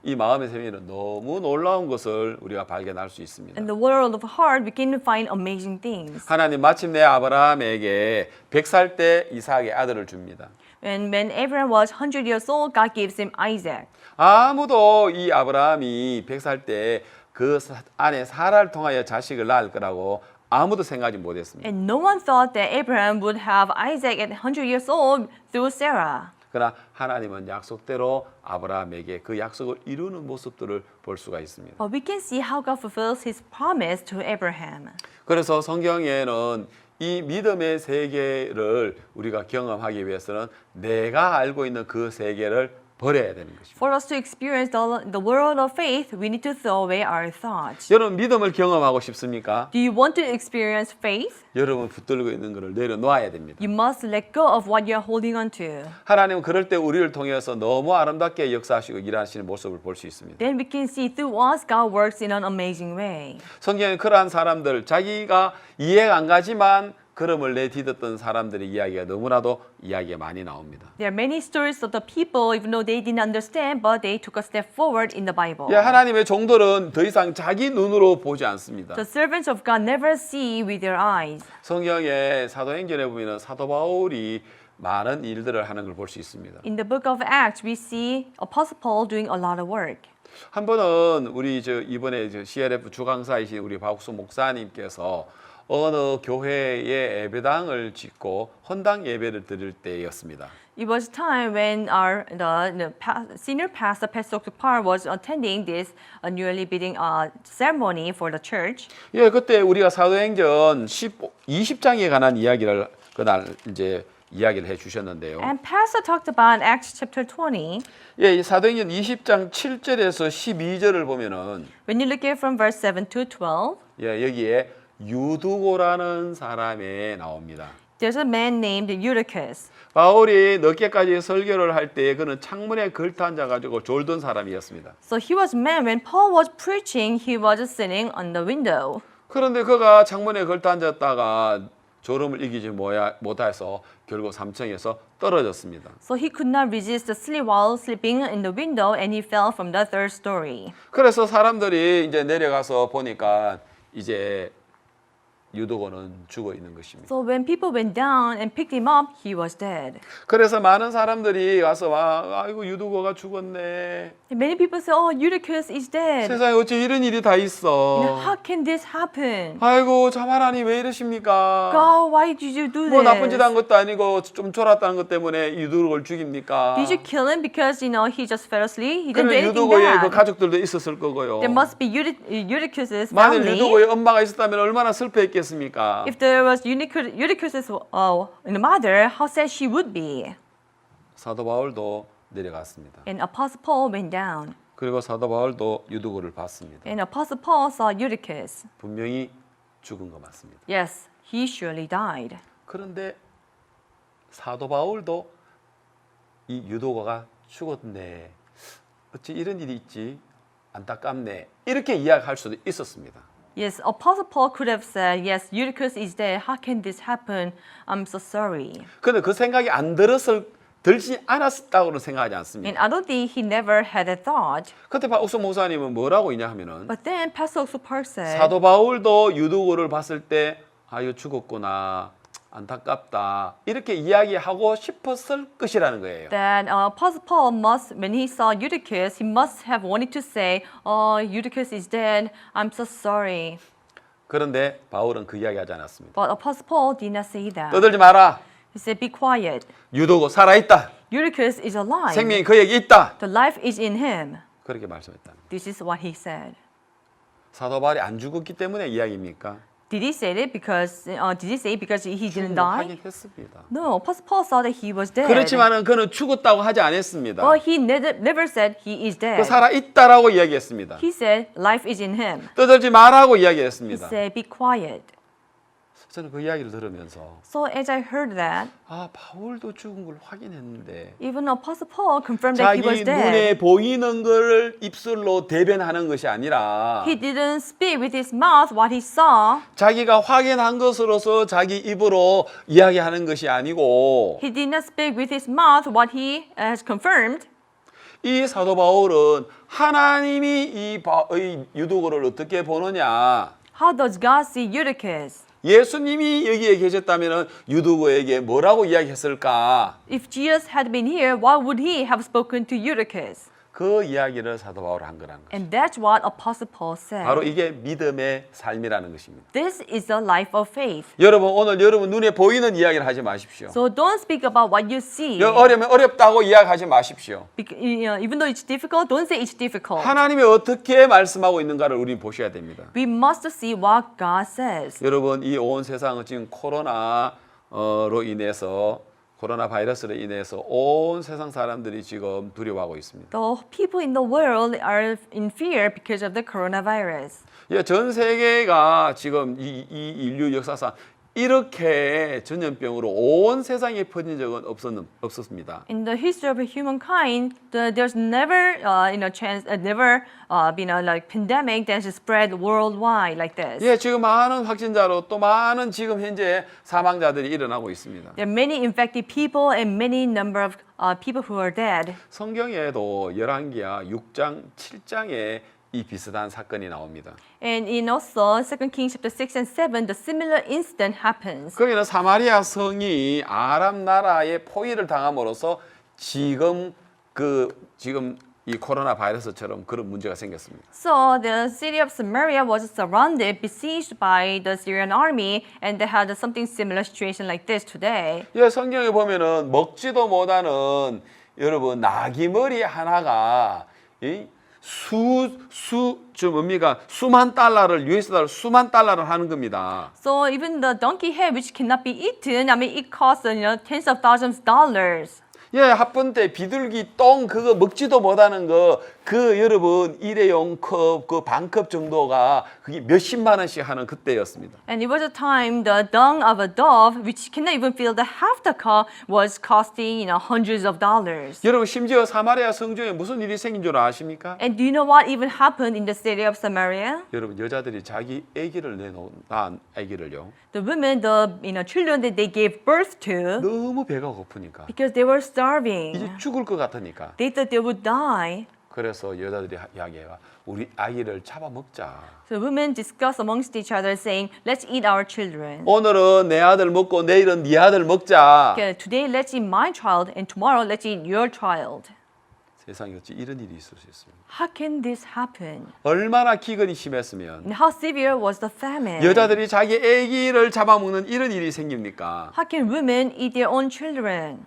이 마음의 세계는 너무 놀라운 것을 우리가 발견할 수 있습니다. in the world of heart, we can find amazing things. 하나님 마침내 아브라함에게 100살 때 이삭의 아들을 줍니다. And when Abraham was 100 years old, God gives him Isaac. 아무도 이 아브라함이 100살 때 그 안에 사라를 통하여 자식을 낳을 거라고 아무도 생각하지 못했습니다. And no one thought that Abraham would have Isaac at 100 years old through Sarah. 그러나 하나님은 약속대로 아브라함에게 그 약속을 이루는 모습들을 볼 수가 있습니다. But we can see how God fulfills his promise to Abraham. 그래서 성경에는 이 믿음의 세계를 우리가 경험하기 위해서는 내가 알고 있는 그 세계를 버려야 되는 것입니다. For us to experience the world of faith, we need to throw away our thoughts. 여러분 믿음을 경험하고 싶습니까? Do you want to experience faith? 여러분 붙들고 있는 것을 내려놓아야 됩니다. You must let go of what you're holding on to. 하나님은 그럴 때 우리를 통해서 너무 아름답게 역사하시고 일하시는 모습을 볼 수 있습니다. Then we can see through us God works in an amazing way. 성경에 그러한 사람들 자기가 이해가 안 가지만 걸음을 내딛었던 사람들의 이야기가 너무나도 이야기가 많이 나옵니다. There are many stories of the people, even though they didn't understand, but they took a step forward in the Bible. 예, 하나님의 종들은 더 이상 자기 눈으로 보지 않습니다. The servants of God never see with their eyes. 성경의 사도행전에 보면 사도 바울이 많은 일들을 하는 걸 볼 수 있습니다. In the book of Acts, we see Apostle Paul doing a lot of work. 한 번은 우리 이번에 CRF 주강사이신 우리 박수 목사님께서 어느 교회에 예배당을 짓고 헌당 예배를 드릴 때였습니다. It was time when senior pastor, Pastor Par, was attending this newly building ceremony for the church. 예, 그때 우리가 사도행전 20장에 관한 이야기를 그날 이제 이야기를 해 주셨는데요. And Pastor talked about Acts chapter 20. 예, 이 사도행전 20장 7절에서 12절을 보면은 When you look at from verse 7 to 12, 예, 여기에 유두고라는 사람에 나옵니다. there's a man named Eutychus. 바울이 늦게까지 설교를 할 때 그는 창문에 걸터 앉아 가지고 졸던 사람이었습니다. So he was man when Paul was preaching, he was sitting on the window. 그런데 그가 창문에 걸터 앉았다가 졸음을 이기지 못해서 결국 3층에서 떨어졌습니다. So he could not resist the sleep while sleeping in the window and he fell from the third story. 그래서 사람들이 이제 내려가서 보니까 이제 유도고는 죽어 있는 것입니다. So when people went down and picked him up, he was dead. 그래서 많은 사람들이 와서 아이고 유도고가 죽었네. And many people say, "Oh, Eutychus is dead. 세상에 어찌 이런 일이 다 있어. How can this happen? 아이고 참 하나님 왜 이러십니까? God, why did you do 뭐 this? 나쁜 짓 한 것도 아니고 좀 졸았다는 것 때문에 유도고를 죽입니까? Did you kill him because he just fell asleep? He didn't do 그러면 anything 유도고의 그 bad. 가족들도 있었을 거고요. There must be Eutychus's 만일 family. 유도고의 엄마가 있었다면 얼마나 슬퍼했겠습니까? If there was Eutychus's mother, how sad she would be. 사도 바울도 내려갔습니다. And Apostle Paul went down. 그리고 사도 바울도 유도고를 봤습니다. And Apostle Paul saw Eutychus. 분명히 죽은 거 맞습니다. Yes, he surely died. 그런데 사도 바울도 이 유도고가 죽었네. 어찌 이런 일이 있지? 안타깝네. 이렇게 이야기할 수도 있었습니다. Yes, Apostle Paul could have said, yes, Eutychus is dead. How can this happen? I'm so sorry. 그런데 그 생각이 들지 않았다고는 생각하지 않습니다. And I don't think he never had a thought. 그때 박옥수 목사님은 뭐라고 있냐 하면은 But then Pastor Park said, 사도 바울도 유도고를 봤을 때 아유 죽었구나 안타깝다 이렇게 이야기하고 싶었을 것이라는 거예요. that Apostle Paul must, when he saw Eutychus, he must have wanted to say, "Oh, Eutychus is dead. I'm so sorry." 그런데 바울은 그 이야기하지 않았습니다. But Apostle Paul did not say that. 떠들지 마라. He said, "Be quiet. 유도고 살아있다. Eutychus is alive. 생명이 그에게 있다. The life is in him." 그렇게 말씀했다. This is what he said. 사도 바울이 안 죽었기 때문에 이야기입니까? Did he say it because? Did he say it because he didn't 하긴 die? 했습니다. No, Apostle Paul saw that he was dead. 그렇지만은 그는 죽었다고 하지 않았습니다. But he never said he is 그 dead. 살아있다라고 이야기했습니다. He said life is in him. 떠들지 마라고 He 이야기했습니다. said, "Be quiet." 저는 그 이야기를 들으면서 So as I heard that, 아 바울도 죽은 걸 확인했는데 even Apostle Paul confirmed that he was 자기 dead. 눈에 보이는 걸 입술로 대변하는 것이 아니라 He didn't speak with his mouth what he saw. 자기가 확인한 것으로서 자기 입으로 이야기하는 것이 아니고 He did not speak with his mouth what he has confirmed. 이 사도 바울은 하나님이 이 유도고를 어떻게 보느냐 How does God see Eutychus? 예수님이 여기에 계셨다면 유두고에게 뭐라고 이야기했을까? If Jesus had been here, what would he have spoken to Eutychus? 그 이야기를 사도 바울이 한 거라는 거죠. And that's what Apostle Paul said. 바로 이게 믿음의 삶이라는 것입니다. This is the life of faith. 여러분 오늘 여러분 눈에 보이는 이야기를 하지 마십시오. So don't speak about what you see. 어려면 어렵다고 이야기하지 마십시오. Even though it's difficult, don't say it's difficult. 하나님이 어떻게 말씀하고 있는가를 우리는 보셔야 됩니다. We must see what God says. 여러분 이 온 세상은 지금 코로나 바이러스로 인해서 온 세상 사람들이 지금 두려워하고 있습니다. The people in the world are in fear because of the coronavirus. 예, 전 세계가 지금 이 인류 역사상 이렇게 전염병으로 온 세상에 퍼진 적은 없었습니다. In the history of humankind, there's never, never been a like pandemic that has spread worldwide like this. 예, 지금 많은 확진자로 또 많은 지금 현재 사망자들이 일어나고 있습니다. There are many infected people and many number of people who are dead. 성경에도 열왕기하 6장, 7장에 이 비슷한 사건이 나옵니다. And in also 2 Kings chapter 6 and 7, the similar incident happens. 거기는 사마리아 성이 아람 나라의 포위를 당함으로써 지금 이 코로나 바이러스처럼 그런 문제가 생겼습니다. So the city of Samaria was surrounded, besieged by the Syrian army, and they had something similar situation like this today. 예, 성경에 보면은 먹지도 못하는 여러분 나귀 머리 하나가 좀 뭡니까? 수만 달러를 US 달러 수만 달러를 하는 겁니다. So even the donkey head, which cannot be eaten, I mean, it costs tens of thousands of dollars. 예, 합번 때 비둘기 똥 그거 먹지도 못하는 그 여러분 일회용 컵 그 반컵 정도가 그게 몇십만 원씩 하는 그때였습니다. And it was a time the dung of a dove, which cannot even fill the half the cup, was costing hundreds of dollars. 여러분 심지어 사마리아 성중에 무슨 일이 생긴 줄 아십니까? And do you know what even happened in the city of Samaria? 여러분 여자들이 자기 아기를 낳은 아기를요. The women, the children that they gave birth to, 너무 배가 고프니까 because they were starving. 이제 죽을 것 같으니까 They thought they would die. 그래서 여자들이 이야기해요. 우리 아기를 잡아먹자. So women discuss amongst each other, saying, "Let's eat our children. 오늘은 내 아들 먹고 내일은 네 아들 먹자. Okay, today let's eat my child, and tomorrow let's eat your child." 세상에 어찌 이런 일이 있을 수 있습니까? How can this happen? 얼마나 기근이 심했으면 And how severe was the famine? 여자들이 자기 아기를 잡아먹는 이런 일이 생깁니까? How can women eat their own children?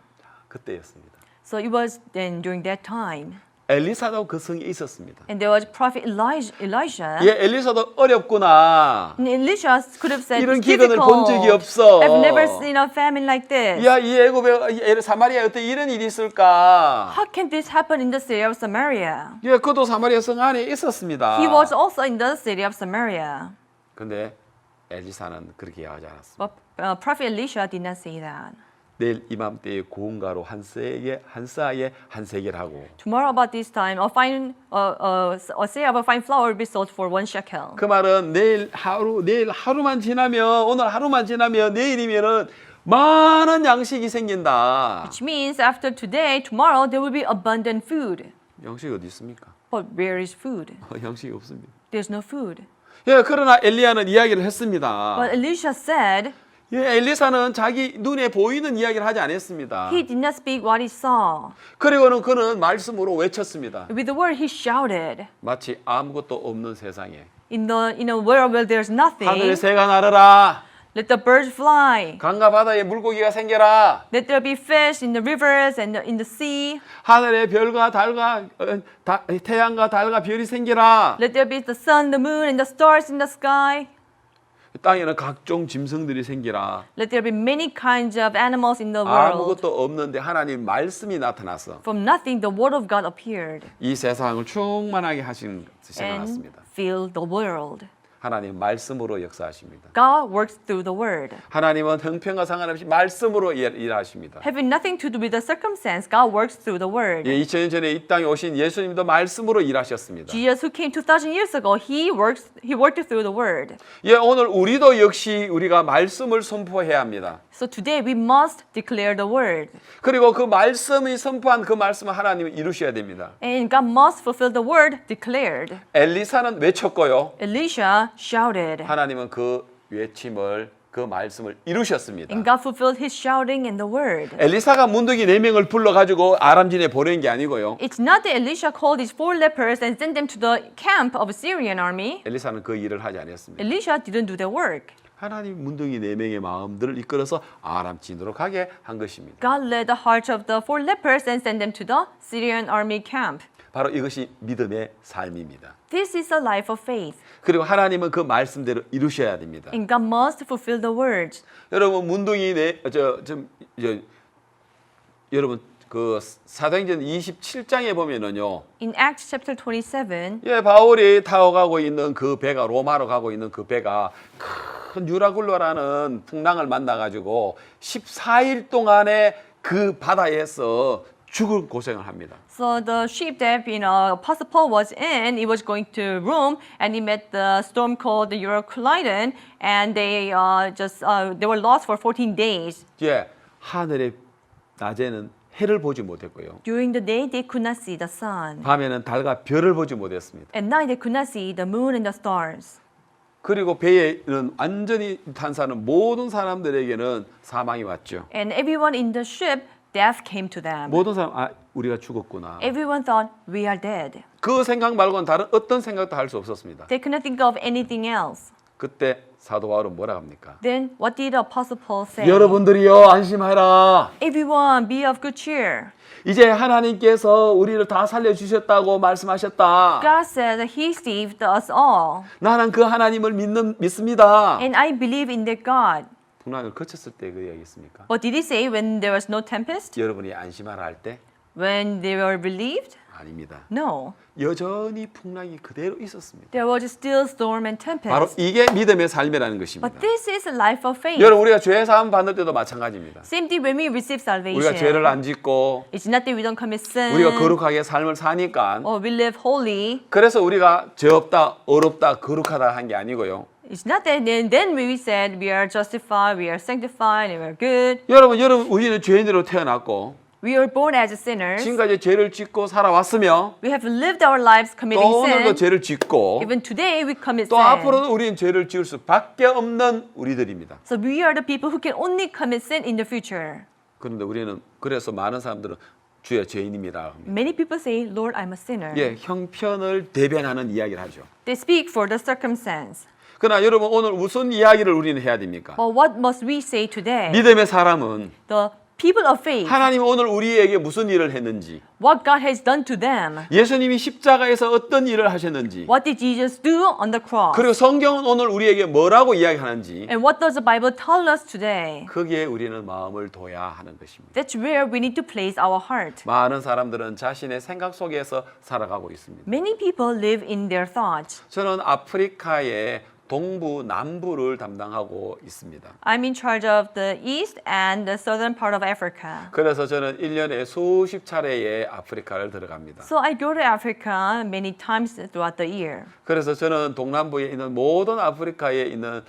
그때였습니다. So it was then during that time. 엘리사도 그 성에 있었습니다. And there was prophet Elijah. 예, 엘리사도 어렵구나. And Elisha could have said, 이런 "It's 기근을 본 적이 difficult. 없어. I've never seen a famine like this. 야, 이 애굽에 사마리아에 어떻게 이런 일이 있을까? How can this happen in the city of Samaria?" 예, 그도 사마리아 성 안에 있었습니다. He was also in the city of Samaria. 근데 엘리사는 그렇게 이야기하지 않았습니다. But prophet Elisha did not say that. 내일 이맘때에 고운가루 한 싸에 한 세겔 하고 Tomorrow about this time, a say of a fine flour will be sold for 1 shekel. 그 말은 내일 하루만 지나면 오늘 하루만 지나면 내일이면은 많은 양식이 생긴다. Which means after today, tomorrow there will be abundant food. 양식이 어디 있습니까? But where is food? 양식이 없습니다. There's no food. 예, 그러나 엘리야는 이야기를 했습니다. But Elisha said 예, 엘리사는 자기 눈에 보이는 이야기를 하지 않았습니다. he did not speak what he saw. 그리고는 그는 말씀으로 외쳤습니다. With the word he shouted. 마치 아무것도 없는 세상에 In a world where there's nothing, 하늘에 새가 날아라. let the birds fly. 강과 바다에 물고기가 생겨라. Let there be fish in the rivers and in the sea. 하늘에 별과 달과 태양과 달과 별이 생겨라. Let there be the sun, the moon, and the stars in the sky. 땅에는 각종 짐승들이 생기라. Let there be many kinds of animals in the world. 아무것도 없는데 하나님 말씀이 나타났어. From nothing, the word of God appeared 이 세상을 충만하게 하신 것이 and 나타났습니다. filled the world. 하나님 말씀으로 역사하십니다. God works through the word. 하나님은 형편과 상관없이 말씀으로 일하십니다. Having nothing to do with the circumstance, God works through the word. 예, 2000년 전에 이 땅에 오신 예수님도 말씀으로 일하셨습니다. Jesus, who came 2,000 years ago, he worked through the word. 예, 오늘 우리도 역시 우리가 말씀을 선포해야 합니다. So today we must declare the word. 그리고 그 말씀이 선포한 그 말씀을 하나님이 이루셔야 됩니다. And God must fulfill the word declared. 엘리사는 외쳤고요. Elisha shouted. 하나님은 그 외침을 그 말씀을 이루셨습니다. And God fulfilled his shouting in the word. 엘리사가 문둥이 4명을 불러가지고 아람진에 보낸 게 아니고요. It's not that Elisha called his 4 lepers and sent them to the camp of a Syrian army. 엘리사는 그 일을 하지 않았습니다. Elisha didn't do their work. 하나님 문둥이 4명의 마음들을 이끌어서 아람진으로 가게 한 것입니다. God led the hearts of the 4 lepers and sent them to the Syrian army camp. 바로 이것이 믿음의 삶입니다. This is a life of faith. 그리고 하나님은 그 말씀대로 이루셔야 됩니다. And God must fulfill the words. 여러분 문둥이 여러분 그 사도행전 27장에 보면은요. In Acts chapter 27, 예, 바울이 타고 가고 있는 그 배가 로마로 가고 있는 그 배가 큰 유라굴로라는 풍랑을 만나 가지고 14일 동안에 그 바다에서 죽을 고생을 합니다. so the ship that Apostle Paul was in, it was going to Rome, and he met the storm called the Euroclydon, and they were lost for 14 days. 예, 하늘의 낮에는 해를 보지 못했고요. During the day, they could not see the sun. 밤에는 달과 별을 보지 못했습니다. At night, they could not see the moon and the stars. 그리고 배에는 완전히 탄 사는 모든 사람들에게는 사망이 왔죠. And everyone in the ship death came to them. 모든 사람 우리가 죽었구나. Everyone thought we are dead. 그 생각 말고는 다른 어떤 생각도 할 수 없었습니다. They could not think of anything else. 그때 사도 바울은 뭐라 합니까? Then what did the Apostle Paul say? 여러분들이요 안심하라. Everyone be of good cheer. 이제 하나님께서 우리를 다 살려주셨다고 말씀하셨다. God says that He saved us all. 나는 그 하나님을 믿습니다. And I believe in that God. 풍랑을 거쳤을 때 그 이야기했습니까? What did He say when there was no tempest? 여러분이 안심하라 할 때? When they were relieved? 아닙니다. No. 여전히 풍랑이 그대로 있었습니다. There was still storm and 바로 tempest. 이게 믿음의 삶이라는 것입니다. But this is a life of faith. 여러분 우리가 죄 사함 받을 때도 마찬가지입니다. Same thing when we receive 우리가 죄를 salvation. 안 짓고 It's not that we don't commit sin 우리가 거룩하게 삶을 사니까 or we live holy. 그래서 우리가 죄 없다, 어렵다, 거룩하다 한 게 아니고요. It's not that then we said we are justified, we are sanctified, and we are good. 여러분 우리는 죄인으로 태어났고 We were born as sinners. 지금까지 죄를 짓고 살아왔으며 We have lived our lives 또 committing 오늘도 sin. 죄를 짓고 Even today we commit 또 sin. 앞으로도 우리는 죄를 지을 수밖에 없는 우리들입니다. So we are the people who can only commit sin in the future. 그런데 우리는 그래서 많은 사람들은 주의 죄인입니다 합니다. Many people say, Lord, I'm a sinner. 예, 형편을 대변하는 이야기를 하죠. They speak for the circumstance. 그러나 여러분 오늘 무슨 이야기를 우리는 해야 됩니까? But what must we say today? 믿음의 사람은 The people of faith, 하나님이 오늘 우리에게 무슨 일을 했는지, what God has done to them. 예수님이 십자가에서 어떤 일을 하셨는지, What did Jesus do on the cross? 그리고 성경은 오늘 우리에게 뭐라고 이야기하는지 And what does the Bible tell us today? 거기에 우리는 마음을 둬야 하는 것입니다. That's where we need to place our heart. 많은 사람들은 자신의 생각 속에서 살아가고 있습니다. Many people live in their thoughts. 저는 아프리카의 동부, 남부를 담당하고 있습니다. I'm in charge of the east and the southern part of Africa. 그래서 저는 1년에 수십 차례의 아프리카를 들어갑니다. So I go to Africa many times throughout the year. 그래서 저는 동남부에 있는 모든 아프리카에 있는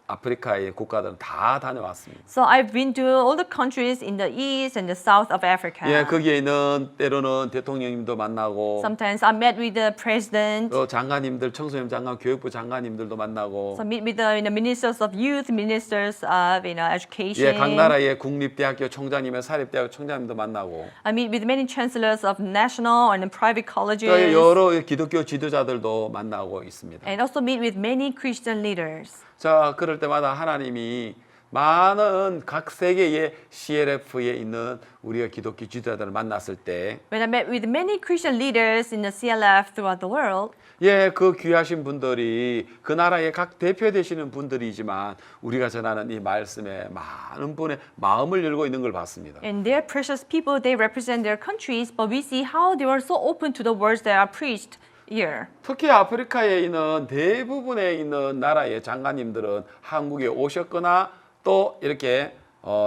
아프리카의 국가들은 다 다녀왔습니다. So I've been to all the countries in the east and the south of Africa. 예, 거기에 있는 때로는 대통령님도 만나고 Sometimes I met with the president. 또 장관님들, 청소년 장관, 교육부 장관님들도 만나고 So meet with the ministers of youth, ministers of education. 예, 각 나라의 국립대학교 총장님의 사립대학교 총장님도 만나고 I meet with many chancellors of national and private 또 colleges. 여러 기독교 지도자들도 만나고 있습니다. And also meet with many Christian leaders. 자, 그럴 때마다 하나님이 많은 각 세계의 CLF에 있는 우리가 기독교 지도자들을 만났을 때 When I met with many Christian leaders in the CLF throughout the world, 예, 그 귀하신 분들이 그 나라의 각 대표 되시는 분들이지만 우리가 전하는 이 말씀에 많은 분의 마음을 열고 있는 걸 봤습니다. and they're precious people, they represent their countries, but we see how they were so open to the words that are preached here. 특히 아프리카에 있는 대부분에 있는 나라의 장관님들은 한국에 오셨거나 또 이렇게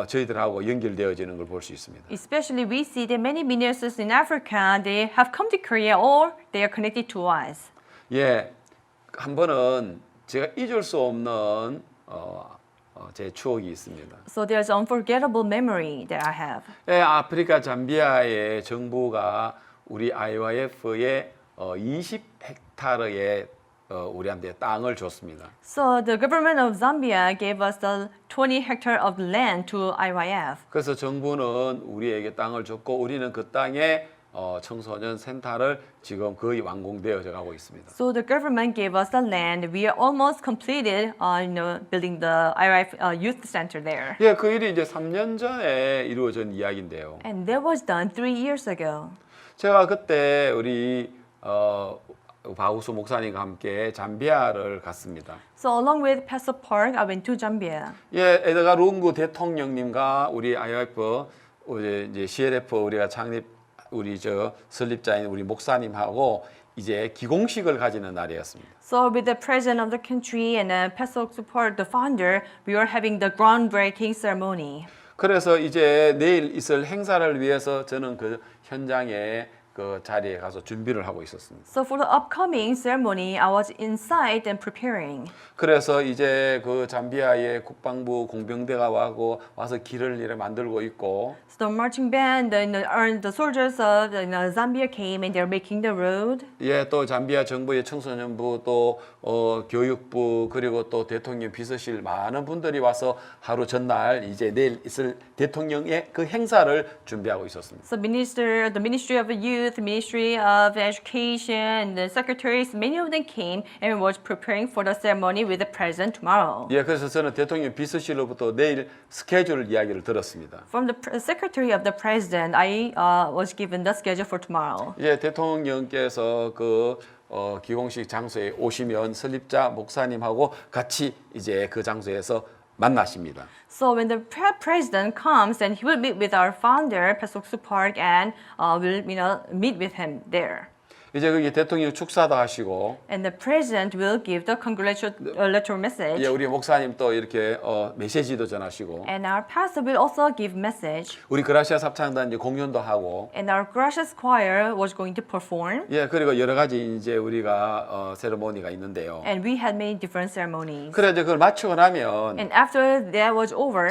저희들하고 연결되어지는 걸 볼 수 있습니다. Especially we see that many ministers in Africa, they have come to Korea or they are connected to us. 예, 한 번은 제가 잊을 수 없는 제 추억이 있습니다. So there's an unforgettable memory that I have. 예, 아프리카 잠비아의 정부가 우리 IYF에 20헥타르의 우리한테 땅을 줬습니다. So the government of Zambia gave us the 20 hectare of land to IYF. 그래서 정부는 우리에게 땅을 줬고 우리는 그 땅에 청소년 센터를 지금 거의 완공되어져 가고 있습니다. So the government gave us the land. We are almost completed, building the IYF youth center there. 예, 그 일이 이제 3년 전에 이루어진 이야기인데요. And that was done 3 years ago. 제가 그때 우리 바우수 목사님과 함께 잠비아를 갔습니다. So along with Pastor Park, I went to Zambia. 예, 에드가 룽구 대통령님과 우리 IF 이제 CLF 우리가 우리 설립자인 우리 목사님하고 이제 기공식을 가지는 날이었습니다. So with the president of the country and Pastor Park, the founder, we were having the groundbreaking ceremony. 그래서 이제 내일 있을 행사를 위해서 저는 그 현장에 그 자리에 가서 준비를 하고 있었습니다. So for the upcoming ceremony, I was inside and preparing. 그래서 이제 그 잠비아의 국방부 공병대가 와서 길을 이렇게 만들고 있고 So the marching band, the soldiers of Zambia came and they're making the road. 예, 또 잠비아 정부의 청소년부 또 교육부 그리고 또 대통령 비서실 많은 분들이 와서 하루 전날 이제 내일 있을 대통령의 그 행사를 준비하고 있었습니다. So the Ministry of Youth, Ministry of Education, the secretaries, many of them came and was preparing for the ceremony with the president tomorrow. 예, 그래서 저는 대통령 비서실로부터 내일 스케줄 이야기를 들었습니다. From the secretary of the president, I was given the schedule for tomorrow. 이제 대통령께서 그 기공식 장소에 오시면 설립자 목사님하고 같이 이제 그 장소에서 만나십니다. So when the president comes, then he will meet with our founder, Pastor Suk Park, and will meet with him there. 이제 거기 대통령 축사도 하시고 And the president will give the congratulatory message. 예, 우리 목사님 또 이렇게 메시지도 전하시고 And our pastor will also give message. 우리 그라시아 합창단 이제 공연도 하고 And our gracious choir was going to perform. 예, 그리고 여러 가지 이제 우리가 세레모니가 있는데요. And we had many different ceremonies. 그래 이제 그걸 마치고 나면 And after that was over,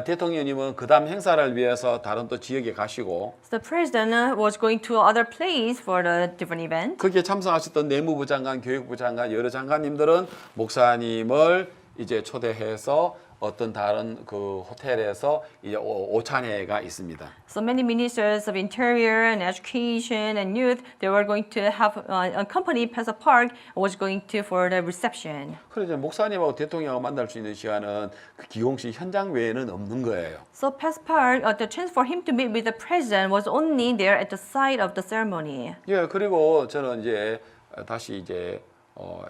대통령님은 그다음 행사를 위해서 다른 또 지역에 가시고 the president was going to other place for the different event. 거기에 참석하셨던 내무부 장관, 교육부 장관 여러 장관님들은 목사님을 이제 초대해서 어떤 다른 그 호텔에서 이제 오찬회가 있습니다. So many ministers of interior and education and youth, they were going to have accompany Pastor Park was going to for the reception. 그래서 목사님하고 대통령하고 만날 수 있는 시간은 그 기공식 현장 외에는 없는 거예요. So Pastor Park, the chance for him to meet with the president was only there at the site of the ceremony. 예, 그리고 저는 이제 다시 이제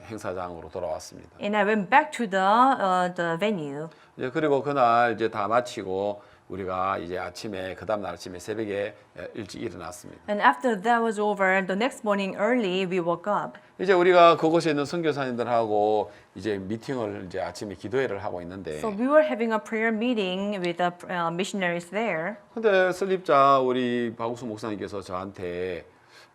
행사장으로 돌아왔습니다. And I went back to the venue. 예, 그리고 그날 이제 다 마치고 우리가 이제 그 다음 날 아침에 새벽에 일찍 일어났습니다. And after that was over, the next morning early we woke up. 이제 우리가 그곳에 있는 선교사님들하고 이제 미팅을 이제 아침에 기도회를 하고 있는데 So we were having a prayer meeting with the missionaries there. 근데 설립자 우리 박우수 목사님께서 저한테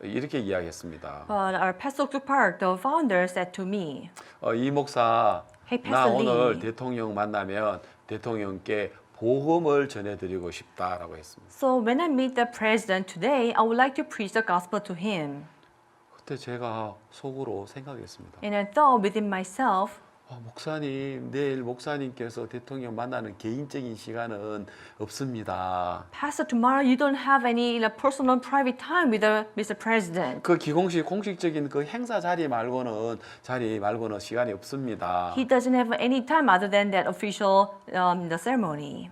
이렇게 이야기했습니다. But our Pastor Suk Park, the founder, said to me, 이 목사 Hey, 나 Pastor 오늘 Lee. 대통령 만나면 대통령께 복음을 전해드리고 싶다라고 했습니다. So when I meet the president today, I would like to preach the gospel to him. 그때 제가 속으로 생각했습니다. And I thought within myself, 목사님, 내일 목사님께서 대통령 만나는 개인적인 시간은 없습니다. Pastor, tomorrow you don't have any personal private time with Mr. President. 그 공식적인 그 행사 자리 말고는 시간이 없습니다. He doesn't have any time other than that official the ceremony.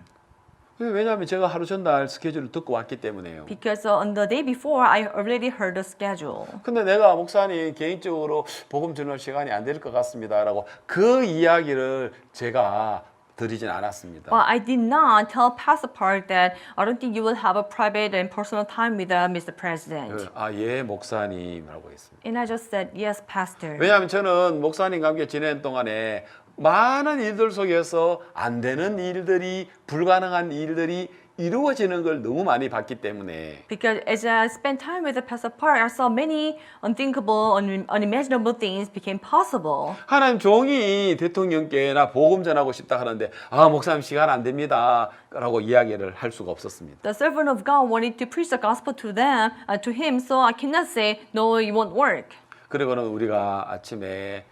왜냐하면 제가 하루 전날 스케줄을 듣고 왔기 때문에요. Because on the day before, I already heard the schedule. 근데 내가 목사님 개인적으로 복음 전할 시간이 안 될 것 같습니다라고 그 이야기를 제가 드리진 않았습니다. Well, I did not tell Pastor Park that I don't think you will have a private and personal time with Mr. President. 예, 목사님이라고 했습니다. And I just said, yes, Pastor. 왜냐하면 저는 목사님과 함께 지내는 동안에 많은 일들 속에서 안 되는 일들이 불가능한 일들이 이루어지는 걸 너무 많이 봤기 때문에 Because as I spent time with the Pastor Park, I saw many unthinkable, unimaginable things became possible. 하나님 종이 대통령께 나 복음 전하고 싶다 하는데 목사님 시간 안 됩니다 라고 이야기를 할 수가 없었습니다. The servant of God wanted to preach the gospel to them, to him, so I cannot say, no, it won't work. 그리고는 우리가 아침에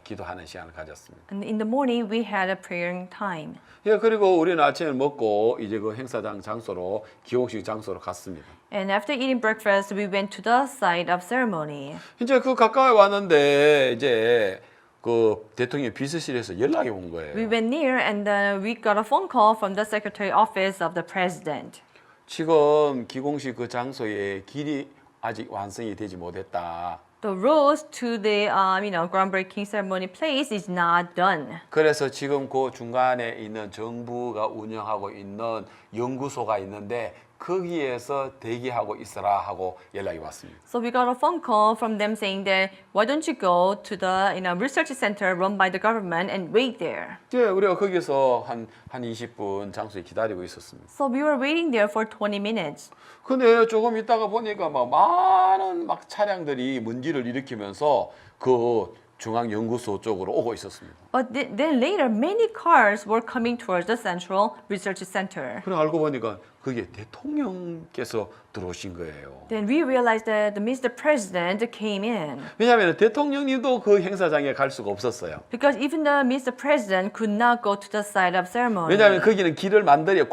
기도하는 시간을 가졌습니다. And in the morning, we had a praying time. 예, 그리고 우리는 아침을 먹고 이제 그 행사장 장소로 기호식 장소로 갔습니다. And after eating breakfast, we went to the site of ceremony. 이제 그 가까이 왔는데 이제 그 대통령 비서실에서 연락이 온 거예요. We went near and we got a phone call from the secretary office of the president. 지금 기공식 그 장소에 길이 아직 완성이 되지 못했다. The roads to the groundbreaking ceremony place is not done. 그래서 지금 그 중간에 있는 정부가 운영하고 있는 연구소가 있는데 거기에서 대기하고 있어라 하고 연락이 왔습니다. So we got a phone call from them saying that why don't you go to the research center run by the government and wait there. 예, 우리가 거기서 한 20분 장소에 기다리고 있었습니다. So we were waiting there for 20 minutes. 근데 조금 있다가 보니까 막 많은 막 차량들이 먼지를 일으키면서 그 중앙연구소 쪽으로 오고 있었습니다. But then later, many cars were coming towards the Central Research Center. 그래 알고 보니까 그게 대통령께서 들어오신 거예요. Then we realized that the Mr. President came in. 왜냐하면 대통령님도 그 행사장에 갈 수가 없었어요. Because even the Mr. President could not go to the site of ceremony. 왜냐하면 거기는 길을 만들어야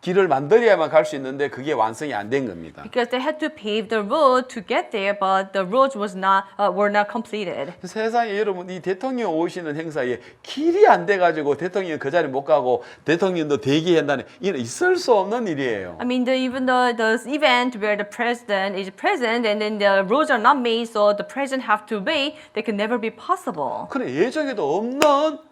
길을 만들어야만 갈 수 있는데 그게 완성이 안 된 겁니다. Because they had to pave the road to get there, but the roads were not completed. 세상에 여러분 이 대통령 오시는 행사에 길이 안 돼가지고 대통령이 그 자리 못 가고 대통령도 대기한다는 이는 있을 수 없는 일이에요. I mean, even the event where the president is present and then the roads are not made, so the president have to wait, that can never be possible. 그래 예정에도 없는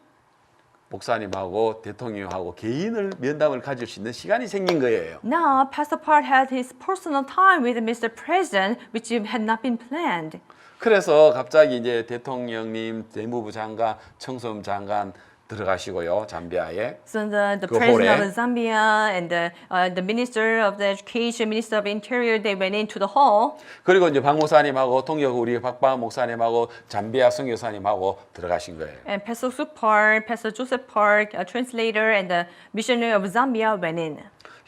목사님하고 대통령하고 개인을 면담을 가질 수 있는 시간이 생긴 거예요. Now, Pastor Park had his personal time with Mr. President, which had not been planned. 그래서 갑자기 이제 대통령님, 내무부 장관, 청소년 장관 들어가시고요, 잠비아에. So the 그 president 홀에. of Zambia and the minister of the education, minister of interior, they went into the hall. 그리고 이제 박 목사님하고 통역 우리 박박 목사님하고 잠비아 선교사님하고 들어가신 거예요. And Pastor Suk Park, Pastor Joseph Park, a translator, and the missionary of Zambia went in.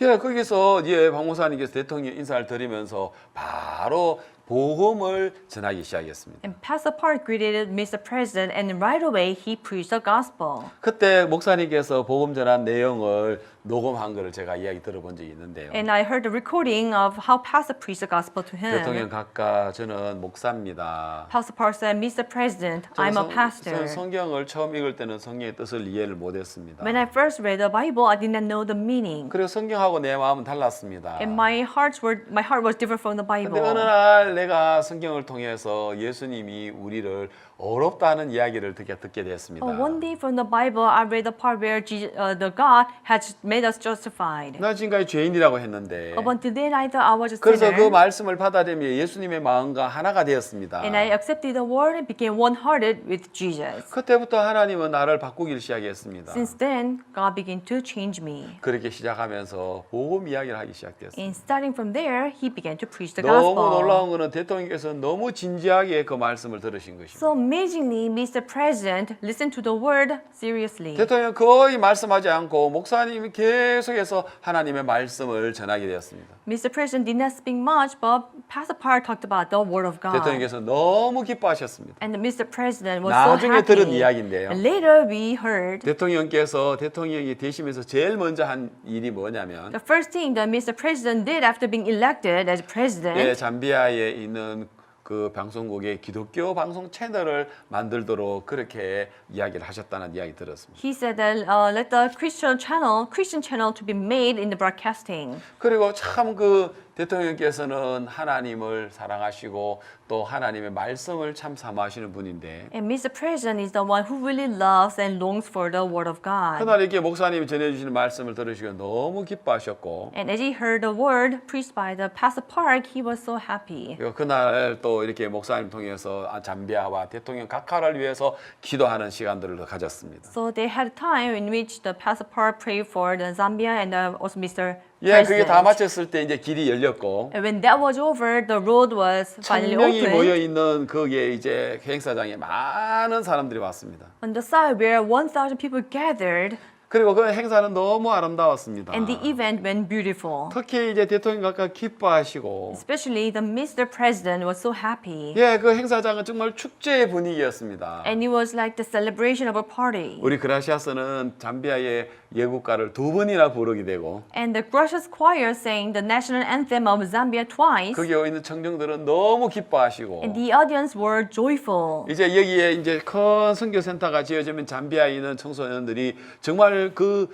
예, 거기서 예, 박 목사님께서 대통령 인사를 드리면서 바로 복음을 전하기 시작했습니다. And Pastor Park greeted Mr. President, and right away he preached the gospel. 그때 목사님께서 복음 전한 내용을 녹음한 거를 제가 이야기 들어본 적이 있는데요. And I heard the recording of how Pastor preached the gospel to 대통령 him. 각하 저는 목사입니다. Pastor Park said, Mr. President, I'm a pastor. 성경을 처음 읽을 때는 성경의 뜻을 이해를 못했습니다. When I first read the Bible, I did not know the meaning. 그리고 성경하고 내 마음은 달랐습니다. And my heart was different from the 근데 Bible. 어느 날 내가 성경을 통해서 예수님이 우리를 어렵다는 이야기를 듣게 됐습니다. One day from the Bible, I read the part where the God has made us justified. 나 지금까지 죄인이라고 했는데 Up until then, I thought I was a 그래서 그 sinner. 말씀을 받아들이며 예수님의 마음과 하나가 되었습니다. And I accepted the word and became one-hearted with Jesus. 그때부터 하나님은 나를 바꾸기를 시작했습니다. Since then, God began to change me. 그렇게 시작하면서 복음 이야기를 하기 시작됐습니다. And starting from there, he began to preach the 너무 gospel. 놀라운 것은 대통령께서 너무 진지하게 그 말씀을 들으신 것입니다. So amazingly, Mr. President listened to the word seriously. 대통령 거의 말씀하지 않고 목사님이 계속해서 하나님의 말씀을 전하게 되었습니다. Mr. President did not speak much, but Pastor Park talked about the word of God. 대통령께서 너무 기뻐하셨습니다. And Mr. President was so 나중에 들은 happy. 이야기인데요. And later we heard 대통령께서 대통령이 되시면서 제일 먼저 한 일이 뭐냐면 the first thing that Mr. President did after being elected as president. 예, 잠비아에 있는 그 방송국의 기독교 방송 채널을 만들도록 그렇게 이야기를 하셨다는 이야기 들었습니다. He said that let the Christian channel to be made in the broadcasting. 그리고 참 그 대통령께서는 하나님을 사랑하시고 또 하나님의 말씀을 참 사모하시는 분인데 And Mr. President is the one who really loves and longs for the word of God. 그날 이렇게 목사님이 전해주시는 말씀을 들으시고 너무 기뻐하셨고 And as he heard the word preached by the Pastor Park, he was so happy. 그리고 그날 또 이렇게 목사님 통해서 잠비아와 대통령 각하를 위해서 기도하는 시간들을 가졌습니다. So they had a time in which the Pastor Park prayed for the Zambia and also Mr. 예, 그게 다 President. 마쳤을 때 이제 길이 열렸고 And when that was over, the road was finally 1,000명이 모여 opened. 있는 거기에 이제 행사장에 많은 사람들이 왔습니다. On the side where 1,000 people gathered, 그리고 그 행사는 너무 아름다웠습니다. and the event went beautiful. 특히 이제 대통령 각하 기뻐하시고 Especially the Mr. President was so happy. 예, 그 행사장은 정말 축제의 분위기였습니다. And it was like the celebration of a party. 우리 그라시아스는 잠비아의 예국가를 2번이나 부르게 되고 And the gracious choir sang the national anthem of Zambia twice. 거기에 있는 청중들은 너무 기뻐하시고 And the audience were joyful. 이제 여기에 이제 큰 선교센터가 지어지면 잠비아에 있는 청소년들이 정말 그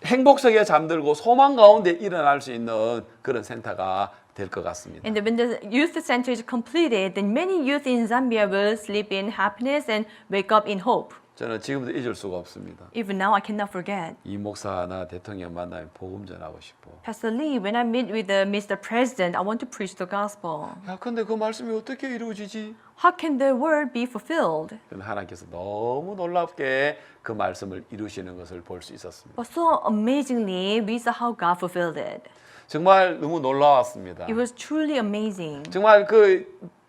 행복 속에 잠들고 소망 가운데 일어날 수 있는 그런 센터가 될 것 같습니다. And when the youth center is completed, then many youth in Zambia will sleep in happiness and wake up in hope. 저는 지금도 잊을 수가 없습니다. Even now, I cannot forget. 이 목사나 대통령 만나면 복음 전하고 싶어. Pastor Lee, when I meet with Mr. President, I want to preach the gospel. 야, 근데 그 말씀이 어떻게 이루어지지? How can the word be fulfilled? 그건 하나님께서 너무 놀랍게 그 말씀을 이루시는 것을 볼 수 있었습니다. But so amazingly, we saw how God fulfilled it. 정말 너무 놀라웠습니다. It was truly amazing. 정말 그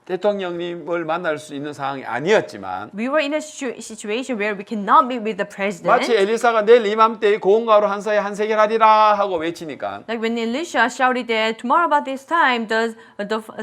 대통령님을 만날 수 있는 상황이 아니었지만 We were in a situation where we cannot meet with the 마치 president. 엘리사가 내일 이맘때에 고운 가루 한 사에 한 세겔 하리라 하고 외치니까 Like when Elisha shouted that tomorrow about this time, the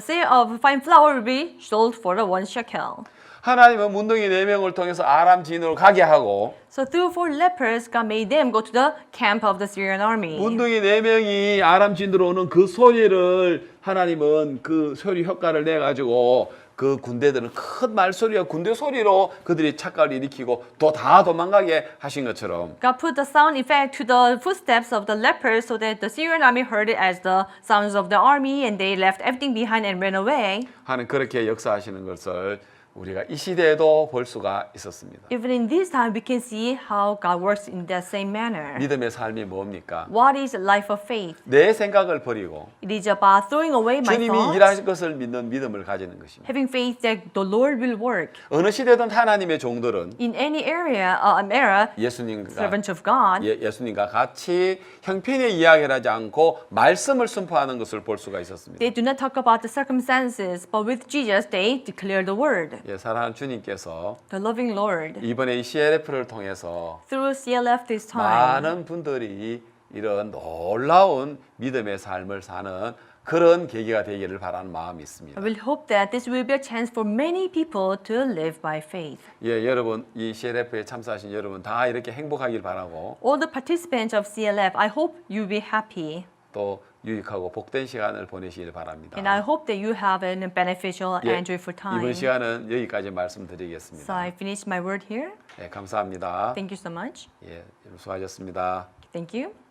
sale of fine flour will be sold for 1 shekel. 하나님은 문둥이 4명을 통해서 아람 진으로 가게 하고 So through 4 lepers, God made them go to the camp of the Syrian army. 문둥이 4명이 아람 진으로 오는 그 소리를 하나님은 그 소리 효과를 내 가지고 그 군대들은 큰 말소리와 군대 소리로 그들이 착각을 일으키고 또 다 도망가게 하신 것처럼 God put the sound effect to the footsteps of the lepers so that the Syrian army heard it as the sounds of the army and they left everything behind and ran away. 하는 그렇게 역사하시는 것을 우리가 이 시대에도 볼 수가 있었습니다. Even in this time, we can see how God works in that same manner. 믿음의 삶이 뭡니까? What is a life of faith? 내 생각을 버리고 It is about throwing away my 주님이 thoughts, 일하실 것을 믿는 믿음을 가지는 것입니다. having faith that the Lord will work. 어느 시대든 하나님의 종들은 In any era, 예수님과 servant of God, 예수님과 같이 형편의 이야기를 하지 않고 말씀을 선포하는 것을 볼 수가 있었습니다. they do not talk about the circumstances, but with Jesus, they declare the word. 예, 사랑하는 주님께서 The loving Lord. 이번에 이 CLF를 통해서 Through CLF this time, 많은 분들이 이런 놀라운 믿음의 삶을 사는 그런 계기가 되기를 바라는 마음이 있습니다. I will hope that this will be a chance for many people to live by faith. 예, 여러분 이 CLF에 참석하신 여러분 다 이렇게 행복하길 바라고 All the participants of CLF, I hope you will be happy. 또 유익하고 복된 시간을 보내시길 바랍니다. And I hope that you have a beneficial 예, and joyful time. 이번 시간은 여기까지 So 말씀드리겠습니다. I finish my word here. 예, 감사합니다. Thank you so much. 예, 여러분 수고하셨습니다. Thank you.